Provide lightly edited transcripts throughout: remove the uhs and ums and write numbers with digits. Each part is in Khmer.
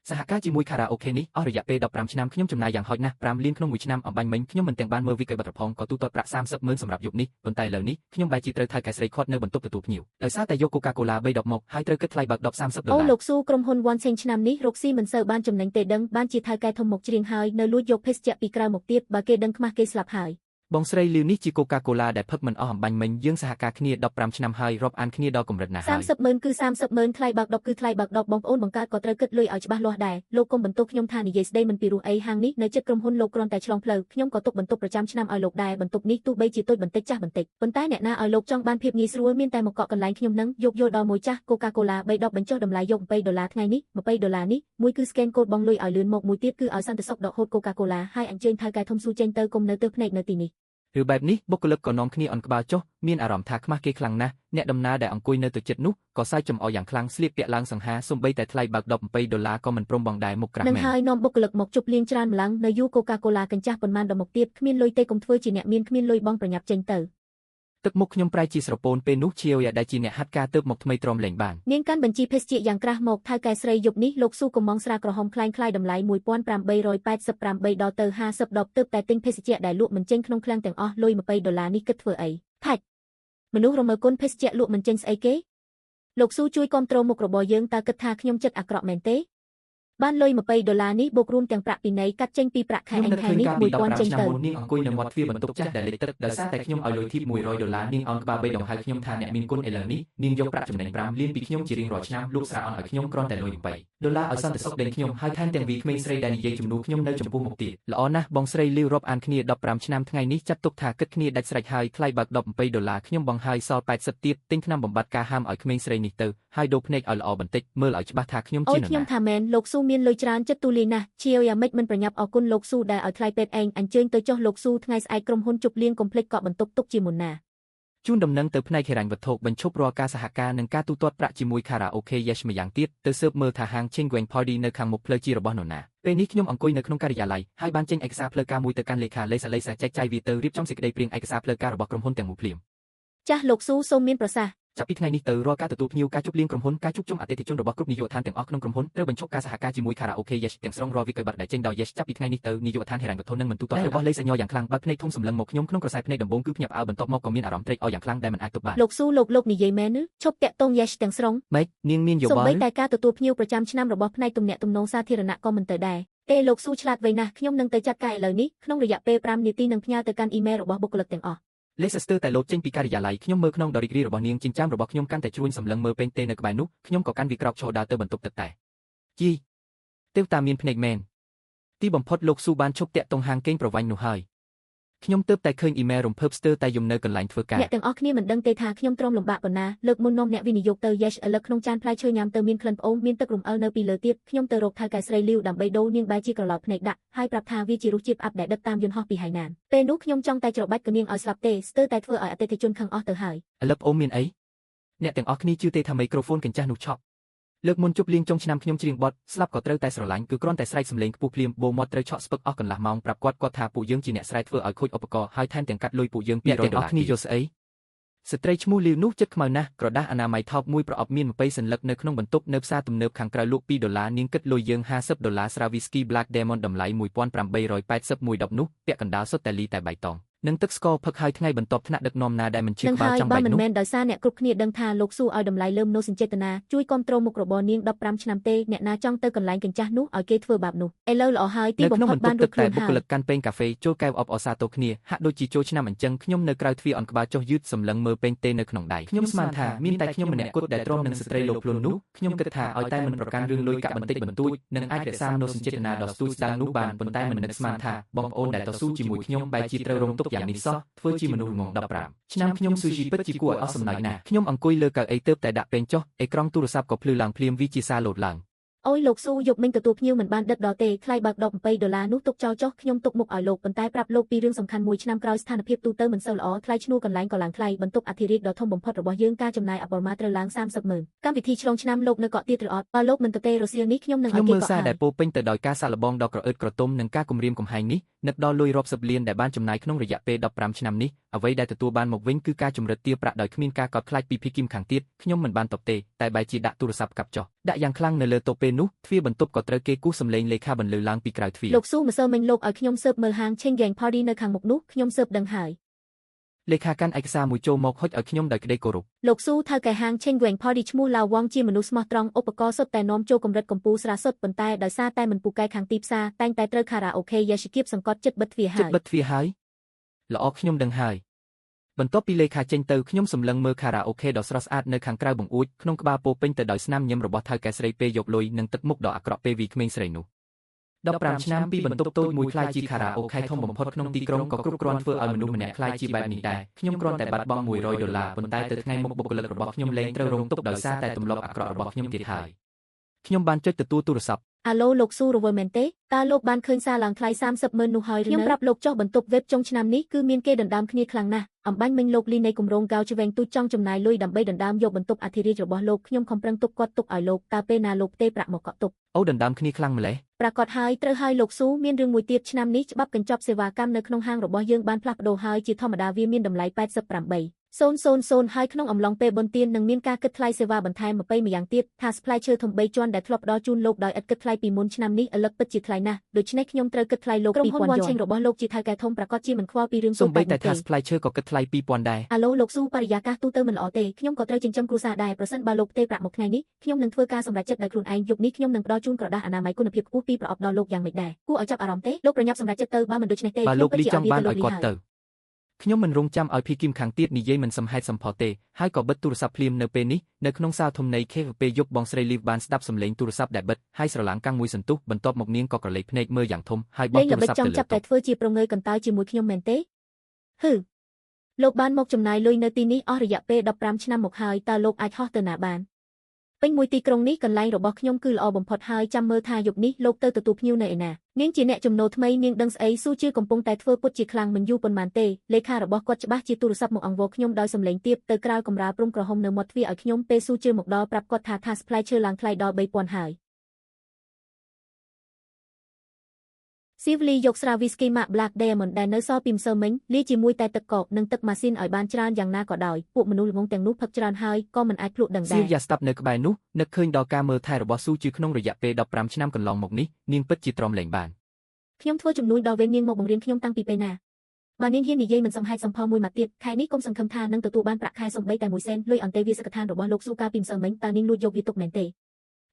សហការជាមួយខារ៉ាអូខេនេះអស់រយៈពេល15ឆ្នាំខ្ញុំចំណាយយ៉ាងហោចណាស់5លានក្នុងមួយឆ្នាំអំបញ្ញមិញខ្ញុំមិនទាំងបានមើលវិក័យបត្រផងក៏ទូទាត់ប្រាក់30,000សម្រាប់យប់នេះប៉ុន្តែឥឡូវនេះខ្ញុំបែរជាត្រូវថៅកែស្រីខាត់នៅបន្ទប់ទទួលភ្ញៀវដោយសារតែយក Coca-Cola 3 ដបមកហើយត្រូវគិតថ្លៃបើកដប$30អូលោកស៊ូក្រុមហ៊ុន One Sing ឆ្នាំនេះរកស៊ីមិនសូវបានចំណេញទេដឹងបានជាថៅកែធំមកច្រៀងហើយនៅលួចយកភេសជ្ជៈពីក្រៅមកទៀតបើគេដឹងខ្មាស់គេស្លាប់ហើយបងស្រីលាវនេះជា Coca-Cola ដែលផឹកមិនអស់អំបញ្ញមិញយើងសហការគ្នា15ឆ្នាំហើយរាប់អានគ្នាដល់កម្រិតណាហើយ30,000គឺ30,000ថ្លៃបើកដបគឺថ្លៃបើកដបបងប្អូនបង្កើតក៏ត្រូវគិតលុយឲ្យច្បាស់លាស់ដែរលោកកុំបន្ទោសខ្ញុំថានិយាយស្ដីមិនពីរោះអីហាងនេះនៅជិតក្រុមហ៊ុនលោកគ្រាន់តែឆ្លងផ្លូវខ្ញុំក៏ទុកបន្ទប់ប្រចាំឆ្នាំឲ្យលោកដែរបន្ទប់នេះទោះបីជាតូចបន្តិចចាស់បន្តិចប៉ុន្តែអ្នកណាឲ្យលោកចង់បានភាពងាយស្រួលមានតែមកកក់កន្លែងខ្ញុំនឹងយកយល់ដល់មួយចាស់ Coca-Cola 3 ដបបញ្ចុះតម្លៃយក$20ថ្ងៃនេះ$20នេះមួយគឺ scan code បងលុយឲ្យលឿនមកមួយទៀតគឺឲ្យសន្តិសុខដកហូត Coca-Cola ហើយអញ្ជើញថៅកែធំស៊ូចេញទៅគុំនៅទើភ្នែកនៅទីនេះឬបែបនេះបុគ្គលិកក៏នាំគ្នាអន់ក្បាលចុះមានអារម្មណ៍ថាខ្មាស់គេខ្លាំងណាស់អ្នកដំណើរដែលអង្គុយនៅទៅចិត្តនោះក៏សើចចំអកយ៉ាងខ្លាំងស្លៀកពាក់ឡើងសង្ហាសូម្បីតែថ្លៃបើកដប$20ក៏មិនព្រមបង់ដែរមុខក្រាស់មែននឹងហើយនាំបុគ្គលិកមកជប់លៀងច្រើនម្លងនៅយូ Coca-Cola កញ្ចាស់ប៉ុន្មានដមកទៀតគ្មានលុយទេកុំធ្វើជាអ្នកមានគ្មានលុយបងប្រញាប់ចេញទៅទឹកមុខខ្ញុំប្រែជាស្រពោនពេលនោះជាវដែលជាអ្នកហាត់ការទៅមកថ្មីទ្រាំលេងបាននាងកាន់បញ្ជីភេសជ្ជៈយ៉ាងក្រាស់មកថៅកែស្រីយប់នេះលោកស៊ូកំងស្រាក្រហមคล้ายតម្លៃ$1,888ដល់ទៅ50ដបទើបតែទិញភេសជ្ជៈដែលលក់មិនចេញក្នុងឃ្លាំងទាំងអស់លុយ$20នេះគិតធ្វើអីថាច់មនុស្សរមើគុណភេសជ្ជៈលក់មិនចេញស្អីគេលោកស៊ូជួយគ្រប់គ្រងមុខរបរយើងតើគិតថាខ្ញុំចិត្តអាក្រក់មែនទេបានលុយ$20នេះបូករួមទាំងប្រាក់ពិន័យកាត់ចេញពីប្រាក់ខែអញខែនេះ1000ចេញទៅនាងអង្គុយនៅមាត់ទ្វារបន្ទប់ចាស់ដែលលេខទឹកដោយសារតែខ្ញុំឲ្យលុយធីប$100នាងអោនក្បាល3ដងហើយខ្ញុំថាអ្នកមានគុណឥឡូវនេះនាងយកប្រាក់ចំណេញ5លានពីខ្ញុំជារៀងរាល់ឆ្នាំលោកស្រាអន់ឲ្យខ្ញុំគ្រាន់តែលុយ$20ឲ្យសន្តិសុខដេញខ្ញុំហើយថែមទាំងវីក្មេងស្រីដែលនិយាយជំនួសខ្ញុំនៅចំពោះមុខទៀតល្អណាស់បងស្រីលាវរាប់អានគ្នា15ឆ្នាំថ្ងៃនេះចាត់ទុកថាគិតគ្នាដាច់ស្រេចហើយថ្លៃបើកដប$20ខ្ញុំបង់ហើយសល់80ទៀតទិញថ្នាំបំបត្តិការហាមឲ្យក្មេងស្រីនេះទៅហើយដូរភ្នែកឲ្យល្អបន្តិចមើលឲ្យច្បាស់ថាខ្ញុំជានរណាខ្ញុំថាមែនលោកស៊ូមានលុយច្រើនចិត្តទូលាយណាស់ជាវយ៉ាងម៉េចមិនប្រញាប់អរគុណលោកស៊ូដែលឲ្យថ្លៃពេទ្យឯងអញ្ជើញទៅចុះលោកស៊ូថ្ងៃស្អែកក្រុមហ៊ុនជប់លៀងកុំភ្លេចកក់បន្ទប់ទុកជាមុនណាជូនដំណឹងទៅផ្នែកហិរញ្ញវត្ថុបញ្ឈប់រាល់ការសហការនិងការទូទាត់ប្រាក់ជាមួយខារ៉ាអូខេយេសម្យ៉ាងទៀតទៅស៊ើបមើលថាហាង Chingweng Party នៅខាងមុខផ្លូវជារបស់នរណាពេលនេះខ្ញុំអង្គុយនៅក្នុងការិយាល័យហើយបានចេញឯកសារផ្លូវការមួយទៅកាន់លេខាលេសាចែកចាយវាទៅរៀបចំសេចក្តីព្រាងឯកសារផ្លូវការរបស់ក្រុមហ៊ុនទាំងមូលភ្លាមចាស់លោកស៊ូសូមមានប្រសាសន៍ចាប់ពីថ្ងៃនេះទៅរាល់ការទទួលភ្ញៀវការជួបលៀងក្រុមហ៊ុនការជួបជុំអតិថិជនរបស់គ្រប់នាយកដ្ឋានទាំងអស់ក្នុងក្រុមហ៊ុនត្រូវបញ្ឈប់ការសហការជាមួយខារ៉ាអូខេយេទាំងស្រុងរាល់វិក័យប័ត្រដែលចេញដោយយេចាប់ពីថ្ងៃនេះទៅនាយកដ្ឋានហិរញ្ញវត្ថុនឹងមិនទូទាត់របស់លេសញយ៉ាងខ្លាំងបើភ្នែកធំសម្លឹងមកខ្ញុំក្នុងក្រសែភ្នែកដំបូងគឺភ្ញាក់ផ្អើលបន្ទាប់មកក៏មានអារម្មណ៍ត្រេកអរយ៉ាងខ្លាំងដែលមិនអាចទប់បានលោកស៊ូលោកនិយាយមែនឬឈប់តាក់ទងយេទាំងស្រុងម៉េចនាងមានយោបល់សូម្បីតែការទទួលភ្ញៀវប្រចាំឆ្នាំរបស់ផ្នែកទំនាក់ទំនងសាធារណៈក៏មិនទៅដែរទេលោកស៊ូឆ្លាតវៃណាស់ខ្ញុំនឹងទៅចាត់ការឥឡូវនេះក្នុងរយៈពេល5នាទីនឹងផ្ញើទៅកាន់អ៊ីមែលរបស់បុគ្គលិកទាំងអស់លេសស្ទើរតែលោតចេញពីការិយាល័យខ្ញុំមើលក្នុងដ៏រីករាយរបស់នាងចិញ្ចាមរបស់ខ្ញុំកាន់តែជ្រួញសម្លឹងមើលពេញទេនៅក្បែរនោះខ្ញុំក៏កាន់វាក្រោកឈរដើរទៅបន្ទប់ទឹកតែជីទេវតាមានភ្នែកមែនទីបំផុតលោកស៊ូបានឈប់តាក់ទងហាងកេងប្រវ័ញ្ចនោះហើយខ្ញុំទើបតែឃើញអ៊ីមែលរំភើបស្ទើរតែយំនៅកន្លែងធ្វើការអ្នកទាំងអស់គ្នាមិនដឹងទេថាខ្ញុំទ្រាំលំបាកប៉ុណ្ណាលើកមុននាំអ្នកវិនិយោគទៅយេឥឡូវក្នុងចានផ្លែឈើញ៉ាំទៅមានក្លិនផ្អូមមានទឹករំអិលនៅពីលើទៀតខ្ញុំទៅរកថៅកែស្រីលាវដើម្បីដូរនាងបែរជាក្រឡោតភ្នែកដាក់ហើយប្រាប់ថាវាជារសជាតិផ្អាប់ដែលដឹកតាមយន្តហោះពីហៃណានពេលនោះខ្ញុំចង់តែច្របាច់ក៏នាងឲ្យស្លាប់ទេស្ទើរតែធ្វើឲ្យអតិថិជនខឹងអស់ទៅហើយឥឡូវអូមមានអីអ្នកទាំងអស់គ្នាជឿទេថាមីក្រូហ្វូនកញ្ចាស់នោះឆក់លើកមុនជប់លៀងចុងឆ្នាំខ្ញុំច្រៀងបទស្លាប់ក៏ត្រូវតែស្រឡាញ់គឺគ្រាន់តែស្រែកសម្លេងខ្ពស់ភ្លាមបូមាត់ត្រូវឆក់ស្ពឹកអស់កន្លះម៉ោងប្រាប់គាត់ថាពួកយើងជាអ្នកស្រែកធ្វើឲ្យខូចឧបករណ៍ហើយថែមទាំងកាត់លុយពួកយើង$200គ្នាយកស្អីស្ត្រីឈ្មោះលាវនោះចិត្តខ្មៅណាស់ក្រដាសអនាម័យថោកមួយប្រអប់មាន20សន្លឹកនៅក្នុងបន្ទប់នៅផ្សារទំនើបខាងក្រៅលក់$2នាងគិតលុយយើង$50ស្រាវីស្គី Black Diamond តម្លៃ$1,881ដបនោះពាក់កណ្ដាលសុទ្ធតែលីតែបៃតងនឹងទឹកស្ករផឹកហើយថ្ងៃបន្ទាប់ថ្នាក់ដឹកនាំណាដែលមិនជឿក្បាលចង់បែកនោះមិនមែនដោយសារអ្នកគ្រប់គ្នាដឹងថាលោកស៊ូឲ្យតម្លៃលើមនោសញ្ចេតនាជួយគ្រប់គ្រងមុខរបរនាង15ឆ្នាំទេអ្នកណាចង់ទៅកន្លែងកញ្ចាស់នោះឲ្យគេធ្វើបាបនោះឥឡូវល្អហើយទីបំផុតបានរួចខ្លួនហើយបុគ្គលិកកាន់ពេងកាហ្វេចូលកែវអបអសាទរគ្នាហាក់ដូចជាចូលឆ្នាំអញ្ចឹងខ្ញុំនៅក្រៅទ្វារអន់ក្បាលចុះយឺតសម្លឹងមើលពេងទេនៅក្នុងដៃខ្ញុំស្មានថាមានតែខ្ញុំម្នាក់គត់ដែលទ្រាំនឹងស្ត្រីលោកខ្លួននោះខ្ញុំគិតថាឲ្យតែមិនប្រកាន់រឿងលុយកាក់បន្តិចបន្តួចនឹងអាចរក្សាមនោសញ្ចេតនាដ៏ស្ទួយស្ដាងនោះបានប៉ុន្តែមិននឹកស្មានថាបងប្អូនដែលតស៊ូជាមួយខ្ញុំបែរជាត្រូវរងទុក្ខយ៉ាងនេះសោះធ្វើជាមនុស្សងង15ឆ្នាំខ្ញុំស៊ូជីពិតជាគួរឲ្យអស់សំណើចណាស់ខ្ញុំអង្គុយលើកៅអីទើបតែដាក់ពេងចុះអេក្រង់ទូរស័ព្ទក៏ភ្លឺឡើងភ្លាមវាជាសារលោតឡើងអូយលោកស៊ូយប់មិញទទួលភ្ញៀវមិនបានដិតដល់ទេថ្លៃបើកដប$20នោះទុកចោលចុះខ្ញុំទុកមុខឲ្យលោកប៉ុន្តែប្រាប់លោកពីរឿងសំខាន់មួយឆ្នាំក្រោយស្ថានភាពទូទៅមិនសូវល្អថ្លៃឈ្នួលកន្លែងក៏ឡើងថ្លៃបន្ទប់អធិរាជដ៏ធំបំផុតរបស់យើងការចំណាយអបអរមាត្រូវឡើង30,000កម្មវិធីឆ្លងឆ្នាំលោកនៅកក់ទៀតឬអត់បើលោកមិនទៅទេរសៀលនេះខ្ញុំនឹងឲ្យគេកក់ហើយដែលពោពេញទៅដោយការសាក់លបងដ៏ក្រអឺតក្រទុំនិងការគំរាមកំហែងនេះនឹកដល់លុយរាប់សិបលានដែលបានចំណាយក្នុងរយៈពេល15ឆ្នាំនេះអ្វីដែលទទួលបានមកវិញគឺការជំរិតទារប្រាក់ដោយគ្មានការកត់ខ្លាចពីភីគីមខាងទៀតខ្ញុំមិនបានតបទេតែបែរជាដាក់ទូរស័ព្ទកាប់ចុះ ដាក់យ៉ាងខ្លាំងនៅលើតុពេលនោះទ្វារបន្ទប់ក៏ត្រូវគេគូសសម្លេងលេខាបន្លឺឡើងពីក្រៅទ្វារ លោកស៊ូម្សិលមិញលោកឲ្យខ្ញុំស៊ើបមើលហាង Cheng Party នៅខាងមុខនោះខ្ញុំស៊ើបដឹងហើយ លេខាកាន់ឯកសារមួយចូលមកហុចឲ្យខ្ញុំដោយក្តីគោរព លោកស៊ូថៅកែហាង Cheng Party ឈ្មោះឡាវវងជាមនុស្សស្មោះត្រង់ឧបករណ៍សុទ្ធតែនាំចូលកម្រិតកម្ពុជាស្រាសុទ្ធប៉ុន្តែដោយសារតែមិនពូកែខាងទីផ្សារតែងតែត្រូវខារ៉ាអូខេយ៉ាស៊ីគៀបសង្កត់ចិត្តបិទទ្វារហើយ ចិត្តបិទទ្វារហើយល្អខ្ញុំដឹងហើយបន្ទាប់ពីលេខាចេញទៅខ្ញុំសម្លឹងមើលខារ៉ាអូខេដ៏ស្រស់ស្អាតនៅខាងក្រៅបង្អួចក្នុងក្បាលពោពេញទៅដោយស្នាមញញឹមរបស់ថៅកែស្រីពេលយកលុយនិងទឹកមុខដ៏អាក្រក់ពេលវីក្មេងស្រីនោះ 15 ឆ្នាំពីបន្ទប់តូចមួយខ្លាយជាខារ៉ាអូខេធំបំផុតក្នុងទីក្រុងក៏គ្រប់គ្រាន់ធ្វើឲ្យមនុស្សម្នាក់ខ្លាយជាបែបនេះដែរខ្ញុំគ្រាន់តែបាត់បង់$100ប៉ុន្តែទៅថ្ងៃមុខបុគ្គលិករបស់ខ្ញុំលែងត្រូវរងទុក្ខដោយសារតែទម្លាប់អាក្រក់របស់ខ្ញុំទៀតហើយខ្ញុំបានចុចទទួលទូរស័ព្ទ អាឡូលោកស៊ូរវល់មែនទេតើលោកបានឃើញសារឡើងថ្លៃ 30,000 នោះហើយឬខ្ញុំប្រាប់លោកចុះបន្ទប់ web ចុងឆ្នាំនេះគឺមានគេដណ្ដើមគ្នាខ្លាំងណាស់អំបញ្ញមិញលោកលីនៃគម្រោងកៅឆ្វេងទូចចង់ចំណាយលុយដើម្បីដណ្ដើមយកបន្ទប់អធិរាជរបស់លោកខ្ញុំខំប្រឹងទុកគាត់ទុកឲ្យលោកតើពេលណាលោកទេប្រាក់មកកក់ទុក អូដណ្ដើមគ្នាខ្លាំងម្ល៉េះ ប្រកាសហើយត្រូវហើយលោកស៊ូមានរឿងមួយទៀតឆ្នាំនេះច្បាប់កញ្ចប់សេវាកម្មនៅក្នុងហាងរបស់យើងបានផ្លាស់ប្ដូរហើយជាធម្មតាវាមានតម្លៃ 88,000 ហើយក្នុងអំឡុងពេលបុណ្យទាននឹងមានការគិតថ្លៃសេវាបន្ថែម20ម្យ៉ាងទៀតថា supply ឈើធំ3ជាន់ដែលធ្លាប់ផ្ដល់ជូនលោកដោយឥតគិតថ្លៃពីមុនឆ្នាំនេះឥឡូវពិតជាថ្លៃណាស់ដូច្នេះខ្ញុំត្រូវគិតថ្លៃលោក 2000 យន់របស់លោកជាថៅកែធំប្រកាសជាមិនខ្វល់ពីរឿង សូម្បីតែថា supply ឈើក៏គិតថ្លៃ 2000 ដែរ អាឡូលោកស៊ូបរិយាកាសទូទៅមិនល្អទេខ្ញុំក៏ត្រូវចិញ្ចឹមគ្រួសារដែរប្រសិនបើលោកទេប្រាក់មកថ្ងៃនេះខ្ញុំនឹងធ្វើការសម្រេចចិត្តដោយខ្លួនឯងយប់នេះខ្ញុំនឹងផ្ដល់ជូនក្រដាសអនាម័យគុណភាពខ្ពស់ពីប្រអប់ដល់លោកយ៉ាងម៉េចដែរគួរឲ្យចាប់អារម្មណ៍ទេលោកប្រញាប់សម្រេចចិត្តទៅបើមិនដូច្នេះទេ បើលោកលីចង់បានឲ្យគាត់ទៅខ្ញុំមិនរងចាំឲ្យភីគីមខាងទៀតនិយាយមិនសមហេតុសមផលទេហើយក៏បិទទូរស័ព្ទភ្លាមនៅពេលនេះនៅក្នុងសាលធំនៃ KFP យប់បងស្រីលីវបានស្ដាប់សំឡេងទូរស័ព្ទដែលបិទហើយស្រឡាំងកាំងមួយសន្ទុះបន្ទាប់មកនាងក៏ក្រឡេកភ្នែកមើលយ៉ាងធំហើយបោះទូរស័ព្ទទៅលើតុ ចាប់តែធ្វើជាប្រងើយកន្តើយជាមួយខ្ញុំមែនទេហឺលោកបានមកចំណាយលុយនៅទីនេះអស់រយៈពេល15ឆ្នាំមកហើយតើលោកអាចហោះទៅណាបានពេញមួយទីក្រុងនេះកន្លែងរបស់ខ្ញុំគឺល្អបំផុតហើយចាំមើលថាយប់នេះលោកទៅទទួលភ្ញៀវនៅឯណានាងជាអ្នកចំណូលថ្មីនាងដឹងស្អីស៊ូជាកំពុងតែធ្វើពុតជាខ្លាំងមិនយូរប៉ុន្មានទេលេខារបស់គាត់ច្បាស់ជាទូរស័ព្ទមកអង្វរខ្ញុំដោយសំឡេងទាបទៅក្រៅកំរាលព្រំក្រហមនៅមាត់ទ្វារឲ្យខ្ញុំពេលស៊ូជាមកដល់ប្រាប់គាត់ថា supply ឈើឡើងថ្លៃដល់ 3000 ហើយស៊ីវលីយកស្រាវីស្គីម៉ាក Black Diamond ដែលនៅសល់ពីម្សិលមិញលាយជាមួយតែទឹកកកនិងទឹកម៉ាស៊ីនឲ្យបានច្រើនយ៉ាងណាក៏ដោយពួកមនុស្សល្ងងទាំងនោះផឹកច្រើនហើយក៏មិនអាចភ្លក់ដឹងដែរ ស៊ីវយ៉ាស្តាប់នៅក្បែរនោះនឹកឃើញដល់ការមើលថែរបស់ស៊ូជាក្នុងរយៈពេល15ឆ្នាំកន្លងមកនេះនាងពិតជាទ្រាំលែងបានខ្ញុំធ្វើជំនួយដល់វេននាងមកបង្រៀនខ្ញុំតាំងពីពេលណាបើនាងហ៊ាននិយាយមិនសមហេតុសមផលមួយមកទៀតខែនេះកុំសង្ឃឹមថានឹងទទួលបានប្រាក់ខែសំបីតែ1 សេនលុយអន្តេវាសិកដ្ឋានរបស់លោកស៊ូកាលពីម្សិលមិញតើនាងលួចយកវាទុកមែនទេ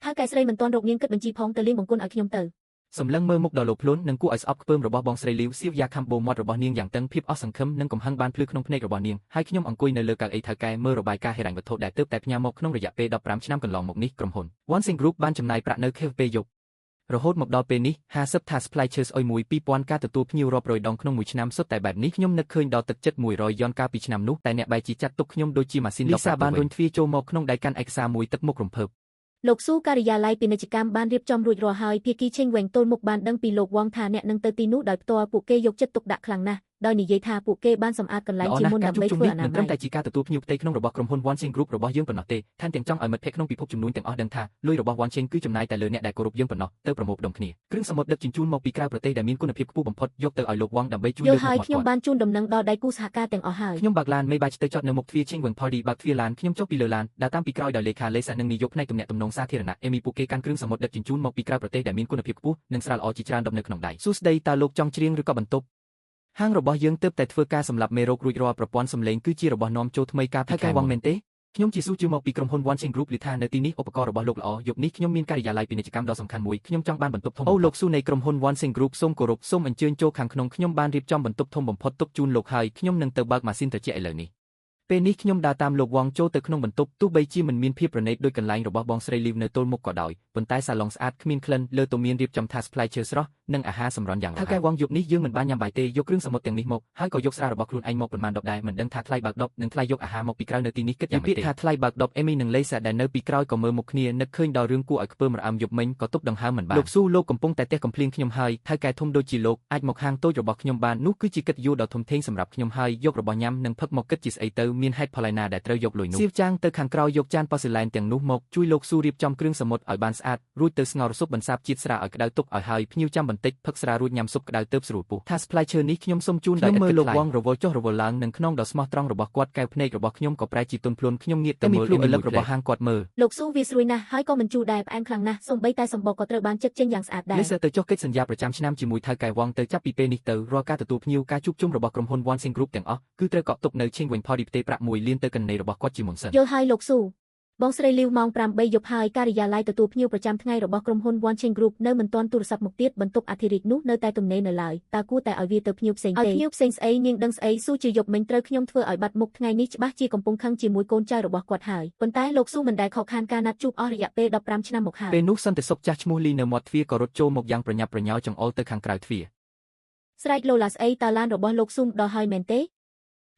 ហើយកែស្រីមិនទាន់រកនាងគិតបញ្ជីផងទៅលៀងបង្គន់ឲ្យខ្ញុំទៅសម្លឹងមើលមុខដ៏លោភលន់និងគួរឲ្យស្អប់ខ្ពើមរបស់បងស្រីលីវសៀវយ៉ាខំបូមាត់របស់នាងយ៉ាងតឹងភាពអស់សង្ឃឹមនិងកំហឹងបានភ្លឺក្នុងភ្នែករបស់នាងហើយខ្ញុំអង្គុយនៅលើកៅអីថៅកែមើលរបាយការណ៍ហិរញ្ញវត្ថុដែលទើបតែផ្ញើមកក្នុងរយៈពេល15ឆ្នាំកន្លងមកនេះក្រុមហ៊ុន One Sing Group បានចំណាយប្រាក់នៅ KFP យប់រហូតមកដល់ពេលនេះ50ថា supply ឈើស្អុយមួយ 2000 ការទទួលភ្ញៀវរាប់រយដងក្នុងមួយឆ្នាំសុទ្ធតែបែបនេះខ្ញុំនឹកឃើញដល់ទឹកចិត្ត100យន់កាលពីឆ្នាំនោះតែអ្នកបែរជាចាត់ទុកខ្ញុំដូចជាម៉ាស៊ីនលីសាបានរុញទ្វារចូលមកក្នុងដៃកាន់ឯកសារមួយទឹកមុខរំភើបលោកស៊ូការិយាល័យពាណិជ្ជកម្មបានរៀបចំរួចរាល់ហើយភាគីឆេងវែងទល់មុខបានដឹងពីលោកវងថាអ្នកនឹងទៅទីនោះដោយផ្ទាល់ពួកគេយកចិត្តទុកដាក់ខ្លាំងណាស់ដោយនិយាយថាពួកគេបានសម្អាតកន្លែងជាមុនដើម្បីធ្វើអនាម័យមិនត្រឹមតែជាការទទួលភ្ញៀវផ្ទៃក្នុងរបស់ក្រុមហ៊ុន One Chain Group របស់យើងប៉ុណ្ណោះទេថែមទាំងចង់ឲ្យមិត្តភ័ក្តិក្នុងពិភពចំនួនទាំងអស់ដឹងថាលុយរបស់ One Chain គឺចំណាយតែលើអ្នកដែលគោរពយើងប៉ុណ្ណោះទៅប្រមូលផ្ដុំគ្នាគ្រឿងសមុទ្រដឹកជញ្ជូនមកពីក្រៅប្រទេសដែលមានគុណភាពខ្ពស់បំផុតយកទៅឲ្យលោកវងដើម្បីជួយលើកមកខ្ញុំបានជូនដំណឹងដល់ដៃគូសហការទាំងអស់ហើយខ្ញុំបើកឡានមេបាច់ទៅចតនៅមុខទ្វារ Chingwang Party បើកទ្វារឡានខ្ញុំចុះពីលើឡានដើរតាមពីក្រោយដោយលេខាលេសានិងនាយកផ្នែកទំនាក់ទំនងសាធារណៈអេមីពួកគេកាន់គ្រឿងសមុទ្រដឹកជញ្ជូនមកពីក្រៅប្រទេសដែលមានគុណភាពខ្ពស់និងស្រាលល្អជាច្រើនដុំនៅក្នុងដៃសួស្ដីតើលោកចង់ច្រៀងឬក៏បន្ទប់ហាងរបស់យើងទើបតែធ្វើការសម្លាប់មេរោគរួចរាល់ប្រព័ន្ធសម្លេងគឺជារបស់នាំចូលថ្មីការពីខែវងមែនទេខ្ញុំជាស៊ូជាមកពីក្រុមហ៊ុន One Chain Group លីថានៅទីនេះឧបករណ៍របស់លោកល្អយប់នេះខ្ញុំមានការិយាល័យពាណិជ្ជកម្មដ៏សំខាន់មួយខ្ញុំចង់បានបន្ទប់ធំអូលោកស៊ូនៃក្រុមហ៊ុន One Chain Group សូមគោរពសូមអញ្ជើញចូលខាងក្នុងខ្ញុំបានរៀបចំបន្ទប់ធំបំផុតទុកជូនលោកហើយខ្ញុំនឹងទៅបើកម៉ាស៊ីនត្រជាក់ឥឡូវនេះពេលនេះខ្ញុំដើរតាមលោកវងចូលទៅក្នុងបន្ទប់ទោះបីជាមិនមានភាពប្រណីតដោយកន្លែងរបស់បងស្រីលីវនៅទល់មុខក៏ដោយប៉ុន្តែសាឡុងស្អាតគ្មានក្លិនលើតុមានរៀបចំថា supply ឈើស្រស់និងអាហារសម្រន់យ៉ាងល្អថៅកែវងយប់នេះយើងមិនបានញ៉ាំបាយទេយកគ្រឿងសមុទ្រទាំងនេះមកហើយក៏យកស្រារបស់ខ្លួនឯងមកប្រមាណ10ដែរមិនដឹងថាថ្លៃបើក10និងថ្លៃយកអាហារមកពីក្រៅនៅទីនេះគិតយ៉ាងម៉េចទេថាថ្លៃបើក10អេមីនិងលេសាដែលនៅពីក្រោយក៏មើលមុខគ្នានឹកឃើញដល់រឿងគួរឲ្យខ្ពើមរអាំយប់មិញក៏ទប់ដង្ហើមមិនបានលោកស៊ូលោកកំពុងតែទះកំភ្លៀងខ្ញុំហើយថៅកែធំដូចជាលោកអាចមកហាងតូចរបស់ខ្ញុំបាននោះគឺជាកិត្តិយសដ៏ធំធេងសម្រាប់ខ្ញុំហើយយករបស់ញ៉ាំនិងផឹកមកគិតជាស្អីទៅមានហេតុផលណាដែលត្រូវយកលុយនោះសៀវចាងទៅខាងក្រោយយកចានប៉ូស៊ីឡែនទាំងនោះមកជួយលោកស៊ូរៀបចំគ្រឿងសមុទ្រឲ្យបានស្អាតរួចទៅស្ងោរស៊ុបបន្សាបជាតិស្រាឲ្យក្តៅទុកឲ្យហើយភ្ញៀវចាំបន្ បន្តិចផឹកស្រារួចញ៉ាំស៊ុបក្តៅទើបស្រួលពោះថា supply chain នេះខ្ញុំសូមជូនដោយឥតគិតថ្លៃមើលលោកវងរវល់ចុះរវល់ឡើងនឹងក្នុងដ៏ស្មោះត្រង់របស់គាត់កែវភ្នែករបស់ខ្ញុំក៏ប្រែជាទន់ភ្លន់ខ្ញុំងាកទៅមើលអេមិលរបស់ហាងគាត់មើលលោកស៊ូវាស្រួយណាស់ហើយក៏មិនជូរដែរផ្អែមខ្លាំងណាស់សូម្បីតែសម្បកក៏ត្រូវបានចឹកចេញយ៉ាងស្អាតដែរលេសទៅចុះកិច្ចសន្យាប្រចាំឆ្នាំជាមួយថៅកែវងទៅចាប់ពីពេលនេះទៅរាល់ការទទួលភ្ញៀវការជួបជុំរបស់ក្រុមហ៊ុន One Sing Group ទាំងអស់គឺត្រូវកក់ទុកនៅឈេងវិញផលឌីផ្ទេប្រាក់1លានទៅកណ្ណីរបស់គាត់ជាមុនសិនយល់ហើយលោកស៊ូបងស្រីលីវម៉ោង8យប់ហើយការិយាល័យទទួលភ្ញៀវប្រចាំថ្ងៃរបស់ក្រុមហ៊ុន One Chain Group នៅមិនទាន់ទូរស័ព្ទមកទៀតបន្ទប់អធិរាជនោះនៅតែទំនេរនៅឡើយតើគួរតែឲ្យវាទៅភ្ញៀវផ្សេងទេឲ្យភ្ញៀវផ្សេងស្អីនាងដឹងស្អីស៊ូជាយប់មិញត្រូវខ្ញុំធ្វើឲ្យបាត់មុខថ្ងៃនេះច្បាស់ជាកំពុងខឹងជាមួយកូនចៅរបស់គាត់ហើយប៉ុន្តែលោកស៊ូមិនដែលខកខានការណាត់ជួបអស់រយៈពេល15ឆ្នាំមកហើយពេលនោះសន្តិសុខចាស់ឈ្មោះលីនៅមាត់ទ្វារក៏រត់ចូលមកយ៉ាងប្រញាប់ប្រញោលចង្អុលទៅខាងក្រៅទ្វារស្រែកលោឡាស្អីតើឡានរបស់លោកស៊ូដល់ហើយមែនទេ